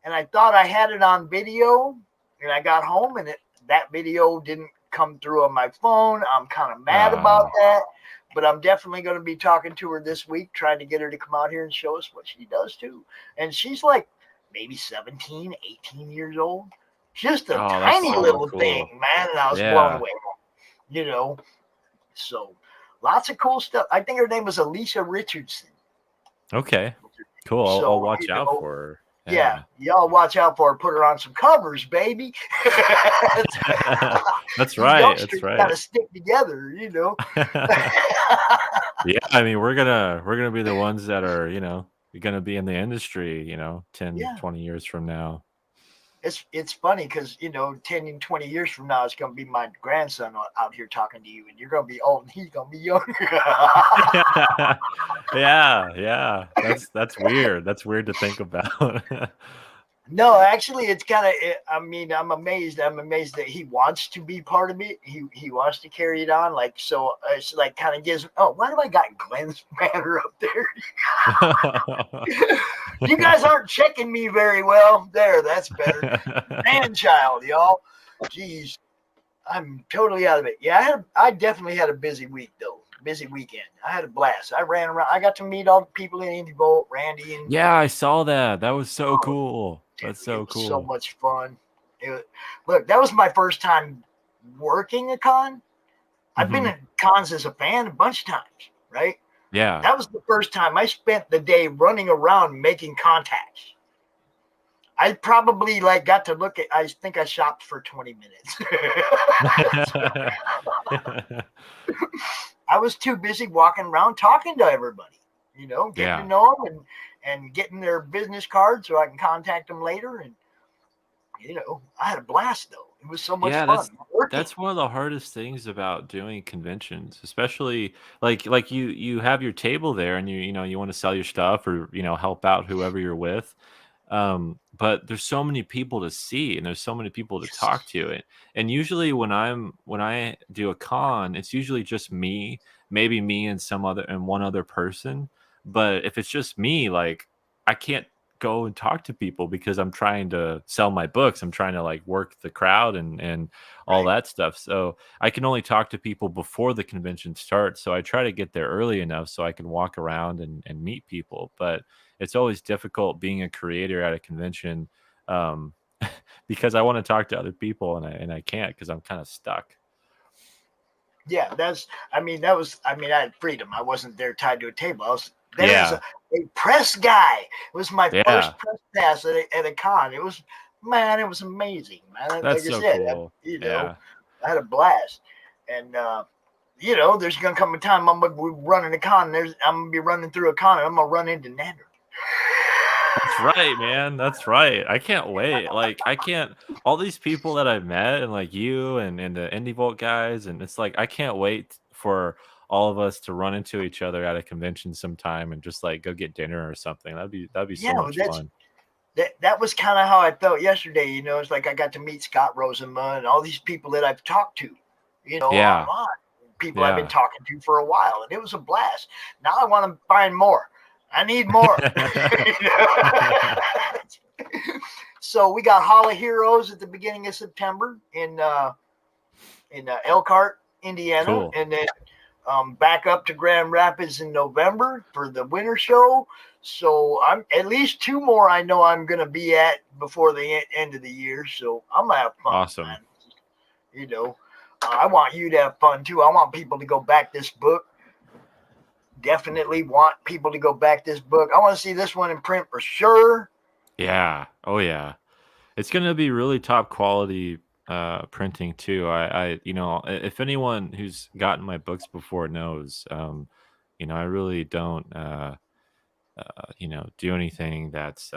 A: and I thought I had it on video, and I got home, and that video didn't come through on my phone. I'm kind of mad about that. But I'm definitely going to be talking to her this week, trying to get her to come out here and show us what she does too. And she's like maybe 17, 18 years old. Just a tiny little thing, man. And I was blown away. So lots of cool stuff. I think her name was Alicia Richardson.
J: Okay, cool. I'll watch out for her.
A: Yeah, y'all watch out for her. Put her on some covers, baby.
J: That's right. That's right.
A: Got to stick together,
J: Yeah, I mean, we're gonna be the ones that are, gonna be in the industry, 10, 20 years from now.
A: It's funny because 10 and 20 years from now, it's gonna be my grandson out here talking to you, and you're gonna be old, and he's gonna be young.
J: Yeah. That's weird. That's weird to think about.
A: No, actually, it's kind of. I mean, I'm amazed. I'm amazed that he wants to be part of it. He wants to carry it on. Like so, it's like kind of gives. Oh, why do I got Glenn's banner up there? You guys aren't checking me very well. There, that's better. Manchild, y'all. Jeez, I'm totally out of it. Yeah, I definitely had a busy week though. Busy weekend. I had a blast. I ran around. I got to meet all the people in Indie Bolt, Randy, and
J: I saw that. That was so cool. That's so cool.
A: So much fun. Look, that was my first time working a con. I've been at cons as a fan a bunch of times, right?
J: Yeah.
A: That was the first time I spent the day running around making contacts. I probably got to look at. I think I shopped for 20 minutes. I was too busy walking around talking to everybody, getting to know them and getting their business cards so I can contact them later. And, I had a blast though. It was so much fun.
J: That's one of the hardest things about doing conventions, especially like you have your table there and you want to sell your stuff or, help out whoever you're with. But there's so many people to see and there's so many people to talk to. And usually when I do a con, it's usually just me, maybe me and one other person. But if it's just me, like I can't go and talk to people because I'm trying to sell my books. I'm trying to work the crowd and all that stuff. So I can only talk to people before the convention starts. So I try to get there early enough so I can walk around and meet people. But it's always difficult being a creator at a convention because I want to talk to other people and I can't because I'm kind of stuck.
A: Yeah, I had freedom. I wasn't there tied to a table. There is a press guy. It was my first press pass at a con. It was, man, it was amazing, man.
J: That's
A: like
J: so
A: I said,
J: cool.
A: I had a blast. And there's gonna come a time I'm gonna be running a con. I'm gonna be running through a con, and I'm gonna run into Nandor.
J: That's right, man. That's right. I can't wait. Like, all these people that I've met, and like you and the Indie Vault guys, and it's like I can't wait for all of us to run into each other at a convention sometime and just like go get dinner or something. That'd be so much fun.
A: That was kind of how I felt yesterday. It's like I got to meet Scott Rosenma and all these people that I've talked to, online. People I've been talking to for a while, and it was a blast. Now I want to find more. I need more. So we got Hall of Heroes at the beginning of September in Elkhart, Indiana,
J: cool.
A: And then back up to Grand Rapids in November for the winter show. So I'm at least 2 more I know I'm going to be at before the end of the year. So I'm going to have fun.
J: Awesome.
A: Man. I want you to have fun too. I want people to go back this book. Definitely want people to go back this book. I want to see this one in print for sure.
J: Yeah. Oh yeah. It's going to be really top quality printing too. I if anyone who's gotten my books before knows, I really don't do anything that's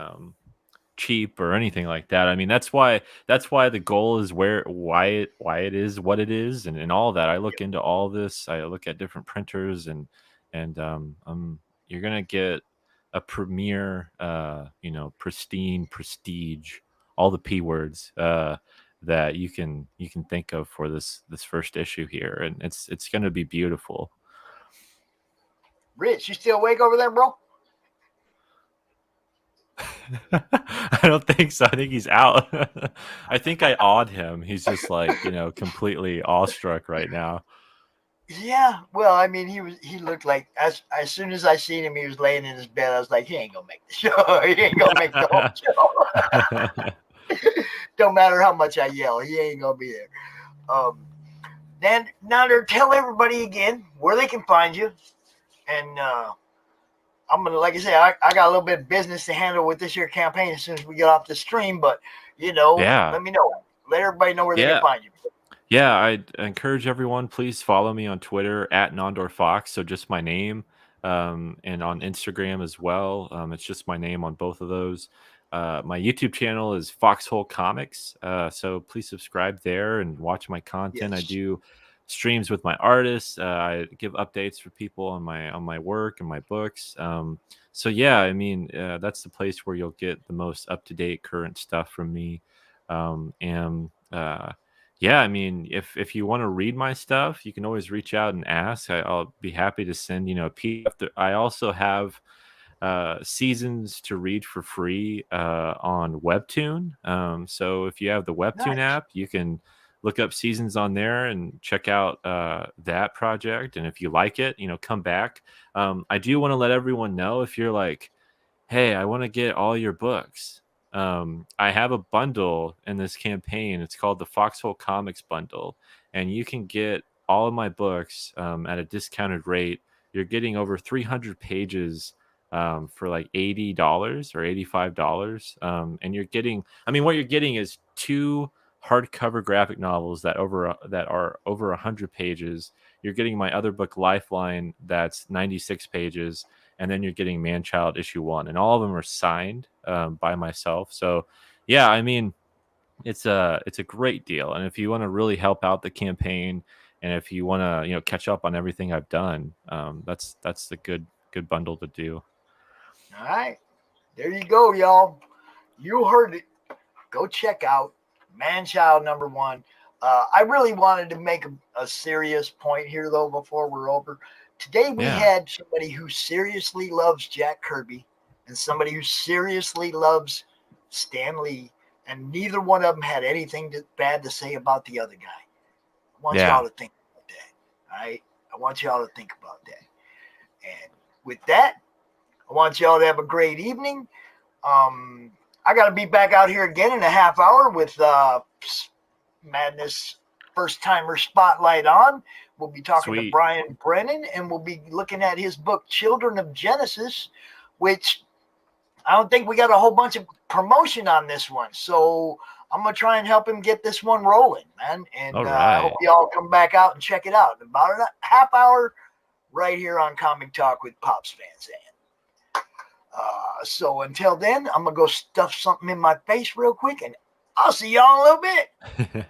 J: cheap or anything like that. I mean, that's why the goal is why it is what it is, and all that. I look into all this. I look at different printers, and you're gonna get a premier, pristine, prestige, all the P words that you can think of for this first issue here, and it's gonna be beautiful.
A: Rich, you still awake over there, bro?
J: I don't think so. I think he's out. I think I awed him. He's just like, completely awestruck right now.
A: Yeah, well, I mean, he looked like as soon as I seen him, he was laying in his bed. I was like, he ain't gonna make the show. He ain't gonna make the whole show. Don't matter how much I yell, he ain't gonna be there. Then Nandor, tell everybody again where they can find you, and I'm gonna, like I say, I got a little bit of business to handle with this year campaign as soon as we get off the stream. But let me know. Let everybody know where they can find you.
J: Yeah, I encourage everyone, please follow me on Twitter at Nandor Fox. So just my name, and on Instagram as well. It's just my name on both of those. My YouTube channel is Foxhole Comics. So please subscribe there and watch my content.
A: Yes.
J: I do streams with my artists. I give updates for people on my work and my books. So yeah, I mean, that's the place where you'll get the most up-to-date current stuff from me. Yeah, I mean, if you want to read my stuff, you can always reach out and ask. I'll be happy to send a PDF. I also have seasons to read for free on Webtoon. So if you have the Webtoon app, you can look up seasons on there and check out that project. And if you like it, come back. I do want to let everyone know, if you're like, hey, I want to get all your books. I have a bundle in this campaign. It's called the Foxhole Comics Bundle, and you can get all of my books at a discounted rate. You're getting over 300 pages for like $80 or $85, and you're getting. I mean, what you're getting is 2 hardcover graphic novels that are over 100 pages. You're getting my other book, Lifeline, that's 96 pages. And then you're getting Man-Child issue 1, and all of them are signed by myself. So, yeah, I mean, it's a great deal. And if you want to really help out the campaign, and if you want to catch up on everything I've done, that's the good bundle to do.
A: All right, there you go, y'all. You heard it. Go check out Man-Child #1. I really wanted to make a serious point here, though, before we're over. Today we had somebody who seriously loves Jack Kirby and somebody who seriously loves Stan Lee, and neither one of them had anything bad to say about the other guy. I want y'all to think about that. All right? I want y'all to think about that. And with that, I want y'all to have a great evening. I got to be back out here again in a half hour with Madness first timer spotlight on. We'll be talking to
J: Sweet.
A: Brian Brennan, and we'll be looking at his book, Children of Genesis, which I don't think we got a whole bunch of promotion on this one. So I'm going to try and help him get this one rolling, man. And
J: All
A: I
J: right.
A: hope you all come back out and check it out in about a half hour right here on Comic Talk with Pops Van Zandt. So until then, I'm going to go stuff something in my face real quick, and I'll see y'all in a little bit.